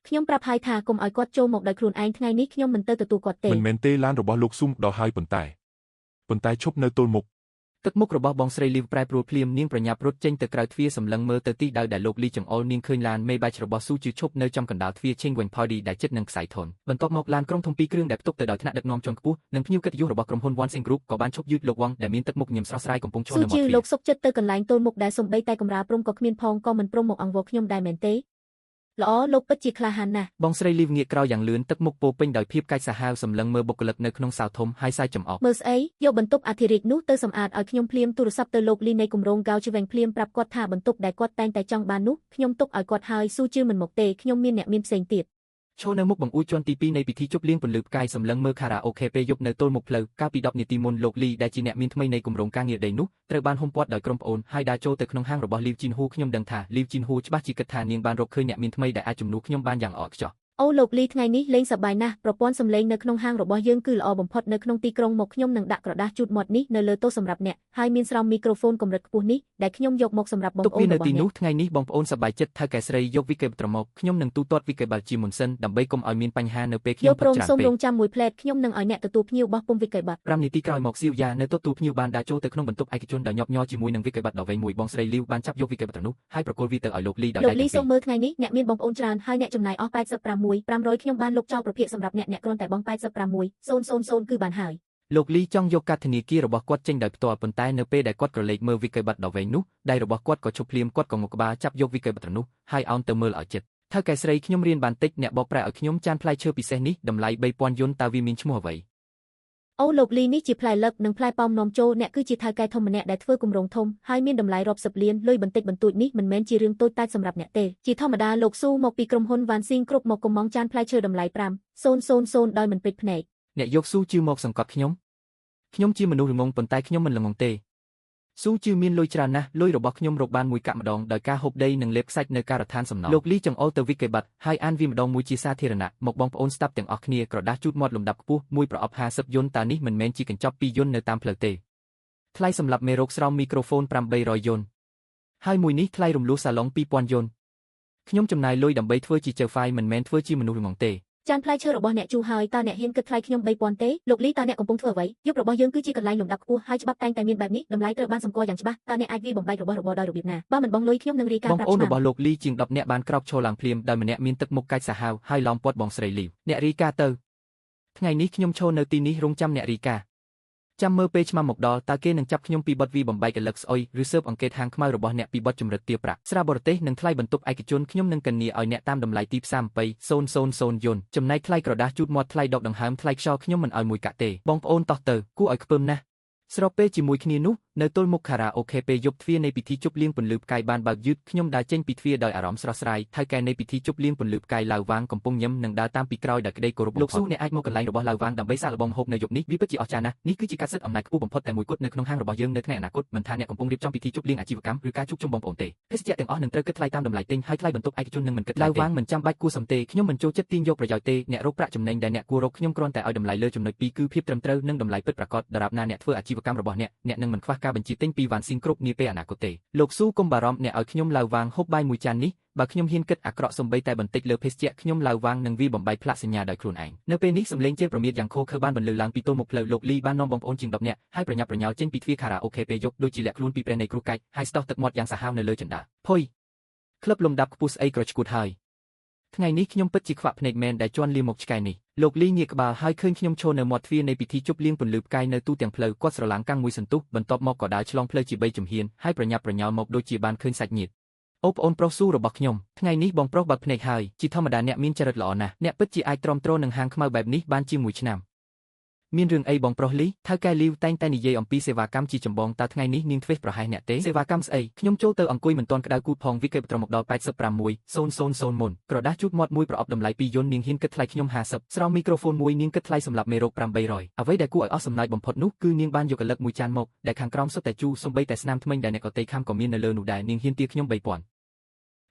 ខ្ញុំប្រាប់ហើយថាកុំឲ្យគាត់ចូលមកដោយខ្លួនឯងថ្ងៃនេះខ្ញុំមិនទៅទទួលគាត់ទេមិនមែនទេឡានរបស់លោកស៊ុំដល់ហើយប៉ុន្តែឈប់នៅទល់មុខទឹកមុខរបស់បងស្រីលីវប្រែប្រួលភ្លាមនាងប្រញាប់រត់ចេញទៅក្រៅទ្វារសម្លឹងមើលទៅទីដៅដែលលោកលីចង្អុលនាងឃើញឡានមេបាច់របស់ស៊ូជាឈប់នៅចំកណ្ដាលទ្វារឈេងវិញផោឌីដែលជិតនឹងខ្សែធនបន្ទាប់មកឡានក្រុងធំ2គ្រឿងដែលផ្ទុកទៅដោយថ្នាក់ដឹកនាំជាន់ខ្ពស់និងភ្ញៀវកិត្តិយសរបស់ក្រុមហ៊ុន One Sing Group ក៏បានឈប់យឺតលោកវងដែលមានទឹកមុខញញឹមស្រស់ស្រាយកំពុងឈរនៅមាត់ទ្វារលោកសុកចិត្តទៅកន្លែងទល់មុខដែលសំបីតែកំរាព្រំក៏គ្មានផងក៏មិនព្រមមកអង្វរខ្ញុំដែរមែនទេល្អលោកពិតជាក្លាហានណាស់បងស្រីលីវងាកក្រោយយ៉ាងលឿនទឹកមុខពោពេញដោយភាពកាចសាហាវសម្លឹងមើលបុគ្គលិកនៅក្នុងសាលធំហើយសាយចំអកមើលស្អីយកបន្ទប់អធិរាជនោះទៅសម្អាតឲ្យខ្ញុំភ្លាមទូរស័ព្ទទៅលោកលីនៃគម្រោងកៅជីវែងភ្លាមប្រាប់គាត់ថាបន្ទប់ដែលគាត់តែងតែចង់បាននោះខ្ញុំទុកឲ្យគាត់ហើយស៊ូជឿមិនមកទេខ្ញុំមានអ្នកមានផ្សេងទៀតឈរនៅមុខបង្អួចជាន់ទី2នៃពិធីជប់លៀងពន្លឺផ្កាយសម្លឹងមើលខារ៉ាអូខេពេលយប់នៅទល់មុខផ្លូវកាលពី10នាទីមុនលោកលីដែលជាអ្នកមានថ្មីនៃគម្រោងការងារដីនោះត្រូវបានហុំព័ទ្ធដោយក្រុមប្អូនហើយដើរចូលទៅក្នុងហាងរបស់លីវជីនហ៊ូខ្ញុំដឹងថាលីវជីនហ៊ូច្បាស់ជាគិតថានាងបានរកឃើញអ្នកមានថ្មីដែលអាចជំនួសខ្ញុំបានយ៉ាងល្អឥតខ្ចោះអូលោកលីថ្ងៃនេះលេងសប្បាយណាស់ប្រព័ន្ធសំឡេងនៅក្នុងហាងរបស់យើងគឺល្អបំផុតនៅក្នុងទីក្រុងមកខ្ញុំនឹងដាក់ក្រដាសជូតមាត់នេះនៅលើតុសម្រាប់អ្នកហើយមានស្រោមមីក្រូហ្វូនកម្រិតខ្ពស់នេះដែលខ្ញុំយកមកសម្រាប់បងប្អូនរបស់អ្នកទុកវានៅទីនោះថ្ងៃនេះបងប្អូនសប្បាយចិត្តថៅកែស្រីយកវីកេបត្រមកខ្ញុំនឹងទូទាត់វីកេបាល់ជាមុនសិនដើម្បីកុំឲ្យមានបញ្ហានៅពេលខ្ញុំផឹកច្រើនពេកសូមរងចាំមួយផ្លែតខ្ញុំនឹងឲ្យអ្នកទទួលភ្ញៀវបោះពុំវីកេបាល់5នាទីក្រោយមកស៊ីវយ៉ានៅទទួលភ្ញៀវបានដើរចូលទៅក្នុងបន្ទប់ឯកជនដោយញាប់ញ័រជាមួយនឹងវីកេបាល់ដ៏វែងមួយបងស្រីលីវបានចាប់យកវីកេបាល់នោះហើយប្រគល់វាទៅឲ្យលោកលីដោយដៃលោកលីសូមមើលថ្ងៃនេះអ្នកមានបងប្អូនច្រើនហើយអ្នកចំណាយអស់86,500ខ្ញុំបានលុបចោលប្រភេទសម្រាប់អ្នកគ្រាន់តែបង់86,000គឺបានហើយលោកលីចង់យកកាតធនាគាររបស់គាត់ចេញដោយផ្ទាល់ប៉ុន្តែនៅពេលដែលគាត់ក្រឡេកមើលវីកេបាត់ដ៏វែងនោះដៃរបស់គាត់ក៏ឈប់ភ្លាមគាត់ក៏ងក់ក្បាលចាប់យកវីកេបាត់នោះហើយអោនទៅមើលឲ្យចិត្តថៅកែស្រីខ្ញុំរៀនបានតិចអ្នកបកប្រែឲ្យខ្ញុំចានផ្លែឈើពិសេសនេះតម្លៃ3000យន្តតើវាមានឈ្មោះអ្វីអូលោកលីនេះជាផ្លែលឹកនិងផ្លែប៉ោមនាំចូលអ្នកគឺជាថៅកែធំម្នាក់ដែលធ្វើគម្រោងធំហើយមានតម្លៃរាប់សិបលានលុយបន្តិចបន្តួចនេះមិនមែនជារឿងតូចតាចសម្រាប់អ្នកទេជាធម្មតាលោកស៊ូមកពីក្រុមហ៊ុន One Sing Group មកកំងចានផ្លែឈើតម្លៃ5,000ដោយមិនពេចភ្នែកអ្នកយកស៊ូជឿមកសង្កត់ខ្ញុំជាមនុស្សល្ងងប៉ុន្តែខ្ញុំមិនល្ងងទេស៊ូជឿមានលុយច្រើនណាស់លុយរបស់ខ្ញុំរកបានមួយកាក់ម្ដងដោយការហូបដីនិងលេបខ្សាច់នៅការដ្ឋានសំណង់លោកលីចង្អុលទៅវីកេបាត់ហើយអានវាម្ដងមួយជាសាធារណៈមកបងប្អូនស្ដាប់ទាំងអស់គ្នាក្រដាសជូតមាត់លំដាប់ខ្ពស់មួយប្រអប់50យន្តតើនេះមិនមែនជាកញ្ចប់2យន្តនៅតាមផ្លូវទេថ្លៃសម្រាប់មេរោគស្រោមមីក្រូហ្វូន800យន្តហើយមួយនេះថ្លៃរំលោះសាឡុង2000យន្តខ្ញុំចំណាយលុយដើម្បីធ្វើជាចៅហ្វាយមិនមែនធ្វើជាមនុស្សល្ងងទេចានផ្លែឈើរបស់អ្នកជូរហើយតើអ្នកហ៊ានគិតថ្លៃខ្ញុំ3000ទេលោកលីតើអ្នកកំពុងធ្វើអ្វីយុគរបស់យើងគឺជាកន្លែងលំដាប់ខ្ពស់ហើយច្បាប់តែងតែមានបែបនេះតម្លៃត្រូវបានសម្គាល់យ៉ាងច្បាស់តើអ្នកអាចវាបំបែករបស់របរដោយរបៀបណាបើមិនបងលុយខ្ញុំនឹងរាយការណ៍ប្រាប់បងប្អូនរបស់លោកលីជាង10នាក់បានក្រោកឈរឡើងភ្លាមដោយម្នាក់មានទឹកមុខកាច់សាហាវហើយឡោមព័ទ្ធបងស្រីលីវអ្នករាយការណ៍ទៅថ្ងៃនេះខ្ញុំឈរនៅទីនេះរងចាំអ្នករាយការណ៍ចាំមើលពេលឆ្មាំមកដល់តើគេនឹងចាប់ខ្ញុំពីបទវាបំបែកឥលឹកស្អុយឬស៊ើបអង្កេតហាងខ្មៅរបស់អ្នកពីបទចម្រិតទារប្រាក់ស្រាបរទេសនិងថ្លៃបន្ទប់ឯកជនខ្ញុំនឹងកញ្ញាឲ្យអ្នកតាមតម្លៃទីផ្សារ20,000យន្តចំណែកថ្លៃក្រដាសជូតមាត់ថ្លៃដកដង្ហើមថ្លៃខ្យល់ខ្ញុំមិនឲ្យមួយកាក់ទេបងប្អូនតោះទៅគួរឲ្យខ្ពើមណាស់ស្របពេលជាមួយគ្នានោះនៅទល់មុខខារ៉ាអូខេពេលយប់ទ្វារនៃពិធីជប់លៀងពន្លឺផ្កាយបានបើកយឺតខ្ញុំដើរចេញពីទ្វារដោយអារម្មណ៍ស្រស់ស្រាយថៅកែនៃពិធីជប់លៀងពន្លឺផ្កាយឡាវវ៉ាងកំពុងញឹមនិងដើរតាមពីក្រោយដោយក្តីគោរពលោកស៊ូអ្នកអាចមកកន្លែងរបស់ឡាវវ៉ាងដើម្បីសាកល្បងម្ហូបនៅយប់នេះវាពិតជាអស្ចារ្យណាស់នេះគឺជាការសិទ្ធិអំណាចខ្ពស់បំផុតតែមួយគត់នៅក្នុងហាងរបស់យើងនៅថ្ងៃអនាគតមិនថាអ្នកកំពុងរៀបចំពិធីជប់លៀងអាជីវកម្មឬការជួបជុំបងប្អូនទេភេសជ្ជៈទាំងអស់នឹងត្រូវគិតថ្លៃតាមតម្លៃទិញហើយថ្លៃបន្ទប់ឯកជននឹងមិនគិតឡាវវ៉ាងមិនចាំបាច់គួរសមទេខ្ញុំមិនចូលចិត្តទាញយកប្រយោជន៍ទេអ្នករកប្រាក់ចំណេញដែលអ្នកគួររកខ្ញុំគ្រាន់តែឲ្យតម្លៃលើចំណុចពីរគឺភាពត្រឹមត្រូវនិងតម្លៃពិតប្រាកដដរាបណាអ្នកធ្វើអាជីវកម្មរបស់អ្នកនឹងមិនខ្វះការបញ្ជាទិញពី One Sing Group នាពេលអនាគតទេលោកស៊ូកុំបារម្ភអ្នកឲ្យខ្ញុំឡាវវ៉ាងហូបបាយមួយចាននេះបើខ្ញុំហ៊ានគិតអាក្រក់សំបីតែបន្តិចលើភេសជ្ជៈខ្ញុំឡាវវ៉ាងនឹងវាបំបីផ្លាកសញ្ញាដោយខ្លួនឯងនៅពេលនេះសម្លេងជេរប្រមាថយ៉ាងឃោឃៅបានបន្លឺឡើងពីទល់មុខផ្លូវលោកលីបាននាំបងប្អូនជាង10នាក់ហើយប្រញាប់ប្រញាល់ចេញពីទ្វារខារ៉ាអូខេពេលយប់ដូចជាលាក់ខ្លួនពីព្រះនៃគ្រូកាច់ហើយស្ដោះទឹកមាត់យ៉ាងសាហាវនៅលើជណ្ដើរភុយក្លឹបលំដាប់ខ្ពស់ស្អីក្រឆ្កួតហើយ ថ្ងៃនេះខ្ញុំពិតជាខ្វាក់ភ្នែកមែនដែលជន់លៀមមកឆ្កែនេះលោកលីងាកក្បាលហើយឃើញខ្ញុំឈរនៅមាត់ទ្វារនៃពិធីជប់លៀងពន្លឺផ្កាយនៅទូទាំងផ្លូវគាត់ស្រឡាំងកាំងមួយសន្ទុះបន្ទាប់មកក៏ដើរឆ្លងផ្លូវជា3ជំហានហើយប្រញាប់ប្រញាល់មកដូចជាបានឃើញសាច់ញាតិអូប្អូនប្រុសស៊ូរបស់ខ្ញុំថ្ងៃនេះបងប្រុសបើកភ្នែកហើយជាធម្មតាអ្នកមានចរិតល្អណាស់អ្នកពិតជាអាចទ្រាំទ្រនឹងហាងខ្មៅបែបនេះបានជាមួយឆ្នាំមានរឿងអីបងប្រុសលីថៅកែលីវតែងតែនិយាយអំពីសេវាកម្មជាចម្បងតើថ្ងៃនេះនាងធ្វេសប្រហែសអ្នកទេសេវាកម្មស្អីខ្ញុំចូលទៅអង្គុយមិនទាន់ក្តៅគូផងវិកេបត្រមកដល់85,000មុនក្រដាសជូតមាត់មួយប្រអប់តម្លៃ2យន្តនាងហ៊ានគិតថ្លៃខ្ញុំ50ស្រោមមីក្រូហ្វូនមួយនាងគិតថ្លៃសម្រាប់មេរោគ800អ្វីដែលគួរឲ្យអស់សំណើចបំផុតនោះគឺនាងបានយកកលឹកមួយចានមកដែលខាងក្រោមសុទ្ធតែជូរសំបីតែស្នាមធ្មេញដែលអ្នកកតេខំក៏មាននៅលើនោះដែរនាងហ៊ានទាខ្ញុំ3000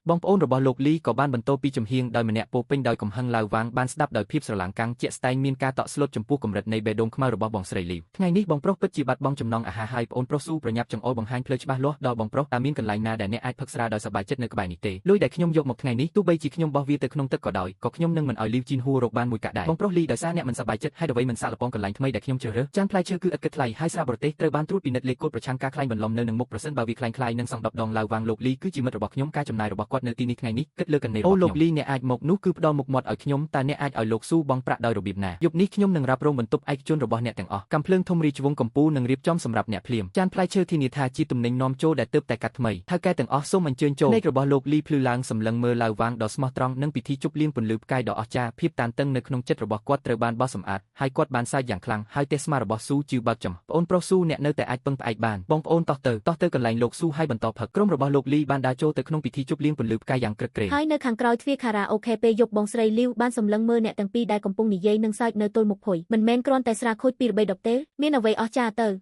បងប្អូនរបស់លោកលីក៏បានបន្តពីចំហៀងដោយម្នាក់ពោពេញដោយកំហឹងឡាវវាងបានស្ដាប់ដោយភាពស្រឡាំងកាំងជាក់ស្ដែងមានការតក់ស្លុតចំពោះកម្រិតនៃបេះដូងខ្មៅរបស់បងស្រីលីវថ្ងៃនេះបងប្រុសពិតជាបាត់បង់ចំណងអាហារហើយប្អូនប្រុសស៊ូប្រញាប់ចង្អុលបង្ហាញផ្លូវច្បាស់លាស់ដល់បងប្រុសតើមានកន្លែងណាដែលអ្នកអាចផឹកស្រាដោយសប្បាយចិត្តនៅក្បែរនេះទេលុយដែលខ្ញុំយកមកថ្ងៃនេះទោះបីជាខ្ញុំបោះវាទៅក្នុងទឹកក៏ដោយក៏ខ្ញុំនឹងមិនឲ្យលីវជីនហួររកបានមួយកាក់ដែរបងប្រុសលីដោយសារអ្នកមិនសប្បាយចិត្តហើយអ្វីមិនសាកល្បងកន្លែងថ្មីដែលខ្ញុំជ្រើសរើសចានផ្លែឈើគឺឥតគិតថ្លៃហើយស្រាបរទេសត្រូវបានត្រួតពិនិត្យលេខកូដប្រឆាំងការខ្លាញ់បន្លំនៅនឹងមុខប្រសិនបើវាខ្លាញ់ខ្លាយនឹងសង10ដងឡាវវាងលោកលីគឺជាមិត្តរបស់ខ្ញុំការចំណាយរបស់គាត់នៅទីនេះថ្ងៃនេះគិតលើកណ្ដេរបស់ខ្ញុំលីអ្នកអាចមកនោះគឺផ្ដល់មុខមាត់ឲ្យខ្ញុំតើអ្នកអាចឲ្យលោកស៊ូបង់ប្រាក់ដោយរបៀបណាយប់នេះខ្ញុំនឹងរ៉ាប់រងបន្ទប់ឯកជនរបស់អ្នកទាំងអស់កំភ្លើងធំរីជ្វងកម្ពូនឹងរៀបចំសម្រាប់អ្នកភ្លាមចានផ្លែឈើធានាថាជាទំនិញនាំចូលដែលទើបតែកាត់ថ្មីថៅកែទាំងអស់សូមអញ្ជើញចូលភ្នែករបស់លោកលីភ្លឺឡើងសម្លឹងមើលឡាវវាងដ៏ស្មោះត្រង់និងពិធីជប់លៀងពន្លឺផ្កាយដ៏អស្ចារ្យភាពតានតឹងនៅក្នុងចិត្តរបស់គាត់ត្រូវបានបោះសម្អាតហើយគាត់បានសើចយ៉ាងខ្លាំងហើយទេស្មារបស់ស៊ូជឿបើកចំប្អូនប្រុសស៊ូអ្នកនៅតែអាចពឹងផ្អែកបានបងប្អូនតោះទៅកន្លែងលោកស៊ូហើយបន្តផឹកក្រុមរបស់លោកលីបានដើរចូលទៅក្នុងពិធីជប់លៀងពន្លឺផ្កាយយ៉ាងក្រឹកក្រែងហើយនៅខាងក្រោយទ្វារខារ៉ាអូខេពេលយប់បងស្រីលីវបានសម្លឹងមើលអ្នកទាំងពីរដែលកំពុងនិយាយនឹងសើចនៅទល់មុខភុយមិនមែនគ្រាន់តែស្រាខូចពីរបេដប់ទេមានអ្វីអស្ចារ្យទៅ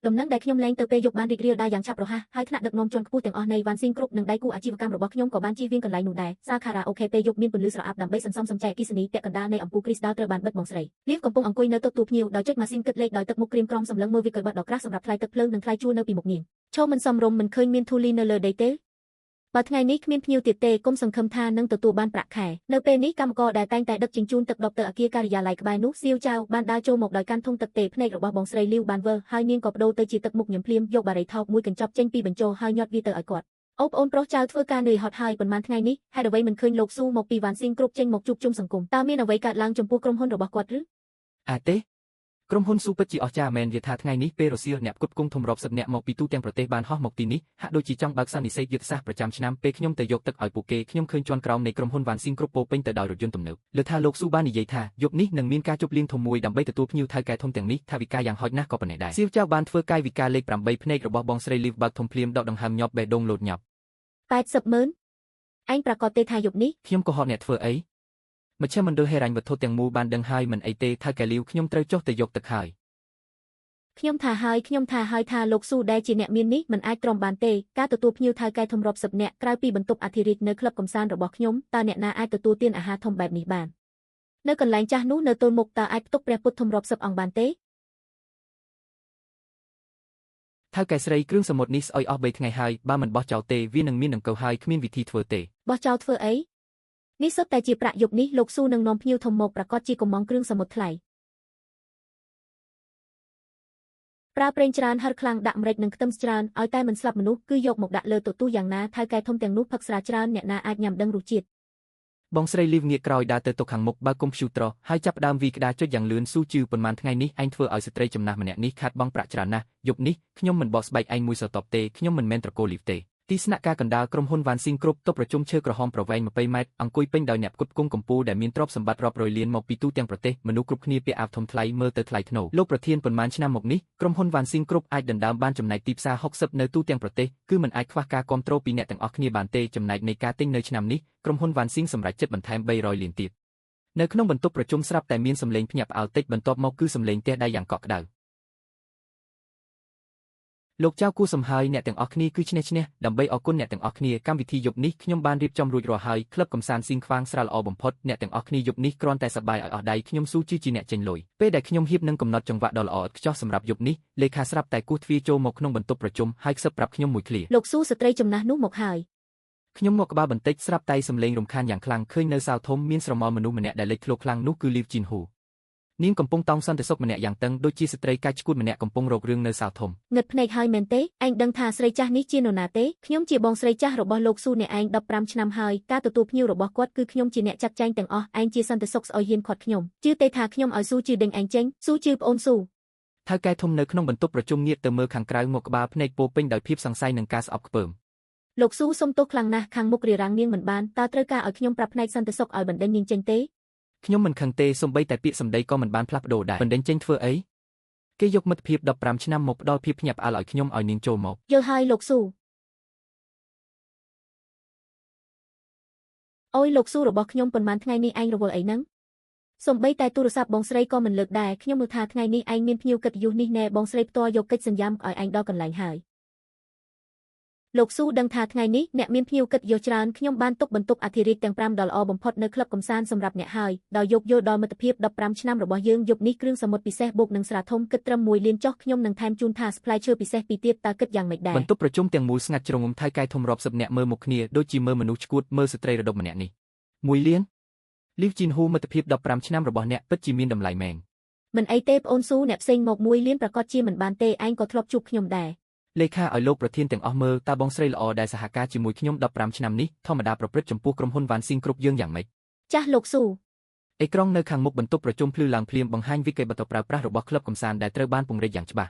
ដំណឹងដែលខ្ញុំលែងទៅពេលយប់បានរីករាលដាលយ៉ាងឆាប់រហ័សហើយថ្នាក់ដឹកនាំជាន់ខ្ពស់ទាំងអស់នៃវ៉ាន់ស៊ីងគ្រប់និងដៃគូអាជីវកម្មរបស់ខ្ញុំក៏បានជៀសវាងកន្លែងនោះដែរសាខារ៉ាអូខេពេលយប់មានពន្លឺស្រអាប់ដើម្បីសន្សំសំចៃអគ្គិសនីពាក់កណ្ដាលនៃអំពូលគ្រីស្តាល់ត្រូវបានបិទបងស្រីលីវកំពុងអង្គុយនៅតុទូភ្ញៀវដោយចុចម៉ាស៊ីនគិតលេខដោយទឹកមុខក្រៀមក្រំសម្លឹងមើលវាក៏បាត់ដ៏ក្រាស់សម្រាប់ថ្លៃទឹកភ្លើងនិងថ្លៃជួលនៅពីមុខនាងឈោមិនសមរម្យមិនឃើញមានធូលីនៅលើដីទេបើថ្ងៃនេះគ្មានភ្ញៀវទៀតទេគុំសង្ឃឹមថានឹងទទួលបានប្រាក់ខែនៅពេលនេះកម្មករដែលតែងតែដឹកជញ្ជូនទឹកដបទៅអគារការិយាល័យក្បែរនោះសៀវចៅបានដើរចូលមកដោយកាន់ធុងទឹកទេភ្នែករបស់បងស្រីលីវបានវើហើយនាងក៏បដូរទៅជាទឹកមុខញឹមភ្លាមយកបារីថោកមួយកញ្ចប់ចេញពីបញ្ចោហើយញាត់វាទៅឲ្យគាត់អូប្អូនប្រុសចៅធ្វើការនឿយហត់ហើយប៉ុន្មានថ្ងៃនេះហេតុអ្វីមិនឃើញលោកស៊ូមកពីវ៉ាន់ស៊ីងគ្រប់ចេញមកជួបជុំសង្គមតើមានអ្វីកើតឡើងចំពោះក្រុមហ៊ុនរបស់គាត់ឬទេក្រុមហ៊ុនស៊ូពិតជាអស្ចារ្យមែននិយាយថាថ្ងៃនេះពេលរសៀលអ្នកផ្គត់ផ្គង់ធំរាប់សិបនាក់មកពីទូទាំងប្រទេសបានហោះមកទីនេះហាក់ដូចជាចង់បើកសន្និសីទយុទ្ធសាស្ត្រប្រចាំឆ្នាំពេលខ្ញុំទៅយកទឹកឲ្យពួកគេខ្ញុំឃើញជាន់ក្រោមនៃក្រុមហ៊ុនវ៉ាន់ស៊ីងគ្រប់ពោពេញទៅដោយរថយន្តទំនើបលើថាលោកស៊ូបាននិយាយថាយប់នេះនឹងមានការជប់លៀងធំមួយដើម្បីទទួលភ្ញៀវថៅកែធំទាំងនេះថាវិការយ៉ាងហោចណាស់ក៏ប៉ុណ្ណេះដែរសៀវចៅបានធ្វើកាយវិការលេខ8ភ្នែករបស់បងស្រីលីវបើកធំភ្លាមដកដង្ហើមញាប់បេះដូងលោតញាប់80,000ឯងប្រកាសទេថាយប់នេះខ្ញុំក៏ហត់អ្នកធ្វើអីមជ្ឈមណ្ឌលហិរញ្ញវត្ថុទាំងមូលបានដឹងហើយមិនអីទេថៅកែលីវខ្ញុំត្រូវចុះទៅយកទឹកហើយខ្ញុំថាហើយថាលោកស៊ូដែលជាអ្នកមាននេះមិនអាចទ្រាំបានទេការទទួលភ្ញៀវថៅកែធំរាប់សិបនាក់ក្រៅពីបន្ទប់អធិរាជនៅក្លឹបកំសាន្តរបស់ខ្ញុំតើអ្នកណាអាចទទួលទានអាហារធំបែបនេះបាននៅកន្លែងចាស់នោះនៅទល់មុខតើអាចផ្ទុកព្រះពុទ្ធធំរាប់សិបអង្គបានទេថៅកែស្រីគ្រឿងសមុទ្រនេះស្អុយអស់3ថ្ងៃហើយបើមិនបោះចោលទេវានឹងមានដង្កូវហើយគ្មានវិធីធ្វើទេបោះចោលធ្វើអីនេះសុទ្ធតែជាប្រាក់យប់នេះលោកស៊ូនឹងនាំភ្ញៀវធំមកប្រកាសជាកំងគ្រឿងសមុទ្រថ្លៃប្រើប្រេងច្រើនហឹរខ្លាំងដាក់ម្រេចនិងខ្ទឹមច្រើនឲ្យតែមិនស្លាប់មនុស្សគឺយកមកដាក់លើទូយ៉ាងណាថៅកែធំទាំងនោះផឹកស្រាច្រើនអ្នកណាអាចញ៉ាំដឹងរសជាតិបងស្រីលីវងាកក្រោយដើរទៅតុខាងមុខបើកកុំព្យូទ័រហើយចាប់ផ្ដើមវាយក្តារចុចយ៉ាងលឿនស៊ូជឿប៉ុន្មានថ្ងៃនេះឯងធ្វើឲ្យស្ត្រីចំណាស់ម្នាក់នេះខាតបង់ប្រាក់ច្រើនណាស់យប់នេះខ្ញុំមិនបកស្បែកឯងមួយសតបទេខ្ញុំមិនមែនត្រកូលលីវទេទីស្នាក់ការកណ្ដាលក្រុមហ៊ុនវ៉ាន់ស៊ីងគ្រប់តុប្រជុំឈើក្រហមប្រវែង20ម៉ែត្រអង្គុយពេញដោយអ្នកផ្គត់ផ្គង់កម្ពុជាដែលមានទ្រព្យសម្បត្តិរាប់រយលានមកពីទូទាំងប្រទេសមនុស្សគ្រប់គ្នាពាក់អាវធំថ្លៃមើលទៅថ្លៃថ្នូរលោកប្រធានប៉ុន្មានឆ្នាំមកនេះក្រុមហ៊ុនវ៉ាន់ស៊ីងគ្រប់អាចដណ្ដើមបានចំណែកទីផ្សារ60នៅទូទាំងប្រទេសគឺមិនអាចខ្វះការគ្រប់គ្រងពីអ្នកទាំងអស់គ្នាបានទេចំណែកនៃការទិញនៅឆ្នាំនេះក្រុមហ៊ុនវ៉ាន់ស៊ីងសម្រេចចិត្តបន្ថែម300លានទៀតនៅក្នុងបន្ទប់ប្រជុំស្រាប់តែមានសម្លេងភ្ញាក់ផ្អើលតិចបន្ទាប់មកគឺសម្លេងទះដៃយ៉ាងកក់ក្ដៅលោកចៅគូសំហើយអ្នកទាំងអស់គ្នាគឺឈ្នះដើម្បីអរគុណអ្នកទាំងអស់គ្នាកម្មវិធីយប់នេះខ្ញុំបានរៀបចំរួចរាល់ហើយក្លឹបកំសាន្តស៊ីងខ្វាងស្រាលល្អបំផុតអ្នកទាំងអស់គ្នាយប់នេះគ្រាន់តែសប្បាយឲ្យអស់ដៃខ្ញុំស៊ូជាអ្នកចេញលុយពេលដែលខ្ញុំហៀបនឹងកំណត់ចង្វាក់ដ៏ល្អឥតខ្ចោះសម្រាប់យប់នេះលេខាស្រាប់តែគោះទ្វារចូលមកក្នុងបន្ទប់ប្រជុំហើយខ្សឹបប្រាប់ខ្ញុំមួយឃ្លាលោកស៊ូស្ត្រីចំណាស់នោះមកហើយខ្ញុំមកក្បាលបន្តិចស្រាប់តែសំឡេងរំខានយ៉ាងខ្លាំងឃើញនៅសាលធំមានស្រមោលមនុស្សម្នាក់ដែលលេចធ្លោខ្លាំងនោះគឺលីវជីនហ៊ូ នាងកំពុងតង់សន្តិសុខម្នាក់យ៉ាងតឹងដូចជាស្ត្រីកាច់ឈួតម្នាក់កំពុងរករឿងនៅសាលធំ ងឹតភ្នែកហើយមែនទេឯងដឹងថាស្រីចាស់នេះជានរណាទេខ្ញុំជាបងស្រីចាស់របស់លោកស៊ូអ្នកឯង15ឆ្នាំហើយការទទួលភ្ញៀវរបស់គាត់គឺខ្ញុំជាអ្នកចាត់ចែងទាំងអស់ឯងជាសន្តិសុខស្អុយហ៊ានខាត់ខ្ញុំជឿទេថាខ្ញុំឲ្យស៊ូជឿដេញឯងចេញស៊ូជឿប្អូនស៊ូ ថៅកែធំនៅក្នុងបន្ទប់ប្រជុំងាកទៅមើលខាងក្រៅមកក្បាលភ្នែកពោពេញដោយភាពសង្ស័យនិងការស្អប់ខ្ពើម លោកស៊ូសុំទោសខ្លាំងណាស់ខាងមុខរារាំងនាងមិនបានតើត្រូវការឲ្យខ្ញុំប្រាប់ផ្នែកសន្តិសុខឲ្យបណ្ដេញនាងចេញទេ ខ្ញុំមិនខឹងទេសូម្បីតែពាក្យសម្ដីក៏មិនបានផ្លាស់ប្ដូរដែរបណ្ដេញចេញធ្វើអីគេយកមិត្តភាព15ឆ្នាំមកផ្ដល់ភាពភ្ញាក់ផ្អើលឲ្យខ្ញុំឲ្យនាងចូលមក យល់ហើយលោកស៊ូអូយលោកស៊ូរបស់ខ្ញុំប៉ុន្មានថ្ងៃនេះឯងរវល់អីហ្នឹងសំបីតែទូរស័ព្ទបងស្រីក៏មិនលើកដែរខ្ញុំមើលថាថ្ងៃនេះឯងមានភ្ញៀវកិត្តិយសនេះណែបងស្រីផ្ទាល់យកកិច្ចសន្យាមកឲ្យឯងដល់កន្លែងហើយលោកស៊ូដឹងថាថ្ងៃនេះអ្នកមានភ្ញៀវកិត្តិយសច្រើនខ្ញុំបានទុកបន្ទុកអធិរាជទាំង5ដ៏ល្អបំផុតនៅក្លឹបកំសាន្តសម្រាប់អ្នកហើយដោយយកយល់ដល់មិត្តភាព15ឆ្នាំរបស់យើងយប់នេះគ្រឿងសមុទ្រពិសេសបូកនឹងស្រាធំគិតត្រឹម1លានចុះខ្ញុំនឹងថែមជូនថាស្ផ្លែឈើពិសេសពីទៀតតើគិតយ៉ាងម៉េចដែរបន្ទប់ប្រជុំទាំងមូលស្ងាត់ជ្រងំថៅកែធំរាប់សិបអ្នកមើលមុខគ្នាដូចជាមើលមនុស្សឈួតមើលស្ត្រីរដុបម្នាក់នេះ1លានលីវជីនហ៊ូមិត្តភាព15ឆ្នាំរបស់អ្នកពិតជាមានតម្លៃមែន មិនអីទេប្អូនស៊ូអ្នកផ្សេងមក1លានប្រកាសជាមិនបានទេឯងក៏ធ្លាប់ជួបខ្ញុំដែរ លេខាឲ្យលោកប្រធានទាំងអស់មើលតើបងស្រីល្អដែលសហការជាមួយខ្ញុំ15ឆ្នាំនេះធម្មតាប្រព្រឹត្តចំពោះក្រុមហ៊ុនវ៉ាន់ស៊ីងគ្រប់យើងយ៉ាងម៉េច ចាស់លោកស៊ូ អេក្រង់នៅខាងមុខបន្ទប់ប្រជុំភ្លឺឡើងភ្លាមបង្ហាញវិក្កយបត្រប្រើប្រាស់របស់ក្លឹបកំសាន្តដែលត្រូវបានពង្រីកយ៉ាងច្បាស់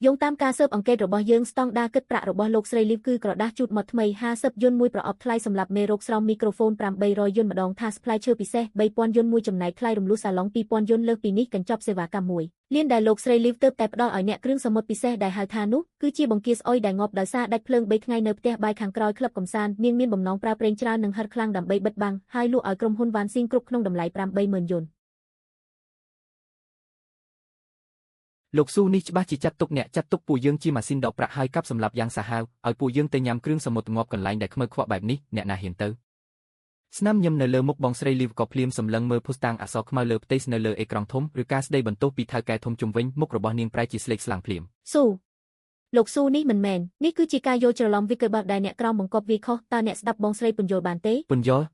យោងតាមការស៊ើបអង្កេតរបស់យើងស្តង់ដារគិតប្រាក់របស់លោកស្រីលីវគឺក្រដាស់ជូតម៉ត់ថ្មី50យន្តមួយប្រអប់ថ្លៃសម្រាប់មេរោគស្រោមមីក្រូហ្វូន800យន្តម្ដងថាស្ផ្លែឈើពិសេស3000យន្តមួយចំណែកថ្លៃរំលោះសាឡុង2000យន្តលើសពីនេះកញ្ចប់សេវាកម្មមួយលានដែលលោកស្រីលីវទើបតែផ្ដល់ឲ្យអ្នកគ្រឿងសមុទ្រពិសេសដែលហៅថានោះគឺជាបង្គាស្អុយដែលងាប់ដោយសារដាច់ភ្លើង3ថ្ងៃនៅផ្ទះបាយខាងក្រោយក្លឹបកំសាន្តនាងមានបំណងប្រើប្រេងច្រើននិងហិរខ្លាំងដើម្បីបិទបាំងហើយលក់ឲ្យក្រុមហ៊ុនវ៉ាន់ស៊ីងគ្រប់ក្នុងតម្លៃ80000យន្ត លោកស៊ូនេះច្បាស់ជាចាត់ទុកអ្នកចាត់ទុកពួកយើងជាម៉ាស៊ីនដកប្រាក់ហើយកាប់សម្លាប់យ៉ាងសាហាវឲ្យពួកយើងទៅញ៉ាំគ្រឿងសមុទ្រងាប់កន្លែងដែលខ្មៅខ្វក់បែបនេះអ្នកណាហ៊ានទៅស្នាមញឹមនៅលើមុខបងស្រីលីវក៏ភ្លាមសម្លឹងមើលភូស្តាងអក្សរខ្មៅលើផ្ទៃនៅលើអេក្រង់ធំឬការស្ដីបន្ទោសពីថៅកែធំជុំវិញមុខរបស់នាងប្រែជាស្លេកស្លាំងភ្លាម ស៊ូលោកស៊ូនេះមិនមែននេះគឺជាការយល់ច្រឡំវិក្កយបត្រដែលអ្នកក្រោមបង្កប់វាខុសតើអ្នកស្ដាប់បងស្រីពន្យល់បានទេ ពន្យល់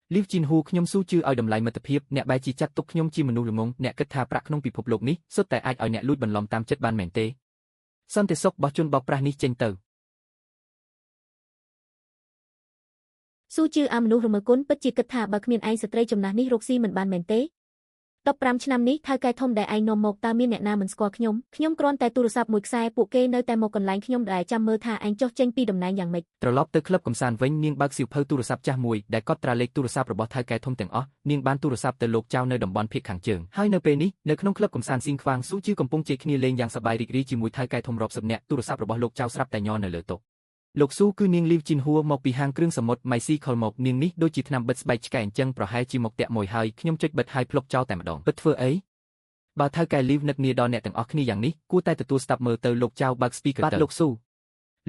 លីវជីនហ៊ូខ្ញុំស៊ូជឿឲ្យតម្លៃមិត្តភាពអ្នកបែរជាចាត់ទុកខ្ញុំជាមនុស្សល្ងងអ្នកគិតថាប្រាក់ក្នុងពិភពលោកនេះសុទ្ធតែអាចឲ្យអ្នកលួចបន្លំតាមចិត្តបានមែនទេសន្តិសុខរបស់ជនបោកប្រាស់នេះចេញទៅ ស៊ូជឿអាមនុស្សរមើគុណពិតជាគិតថាបើគ្មានឯងស្ត្រីចំណាស់នេះរកស៊ីមិនបានមែនទេ15ឆ្នាំនេះថៅកែធំដែលឯងនាំមកតើមានអ្នកណាមិនស្គាល់ខ្ញុំគ្រាន់តែទូរស័ព្ទមួយខ្សែពួកគេនៅតែមកកន្លែងខ្ញុំដែលចាំមើលថាឯងចុះចេញពីតំណែងយ៉ាងម៉េច ត្រឡប់ទៅក្លឹបកំសាន្តវិញនាងបើកសៀវភៅទូរស័ព្ទចាស់មួយដែលកត់ត្រាលេខទូរស័ព្ទរបស់ថៅកែធំទាំងអស់នាងបានទូរស័ព្ទទៅលោកចៅនៅតំបន់ភាគខាងជើងហើយនៅពេលនេះនៅក្នុងក្លឹបកំសាន្តស៊ីងខ្វាងស៊ូជឿកំពុងជែកគ្នាលេងយ៉ាងសប្បាយរីករាយជាមួយថៅកែធំរាប់សិបនាក់ទូរស័ព្ទរបស់លោកចៅស្រាប់តែញ័រនៅលើតុលោកស៊ូគឺនាងលីវជីនហ៊ួមកពីហាងគ្រឿងសមុទ្រម៉ៃស៊ីខលមកនាងនេះដូចជាថ្នាំបិទស្បែកឆ្កែអញ្ចឹងប្រហែលជាមកតាក់មួយហើយខ្ញុំចុចបិទហើយភ្លុកចោលតែម្ដងពិតធ្វើអីបើថៅកែលីវនឹកនាដល់អ្នកទាំងអស់គ្នាយ៉ាងនេះគួរតែទទួលស្ដាប់មើលទៅលោកចៅបើក speaker ទៅលោកស៊ូ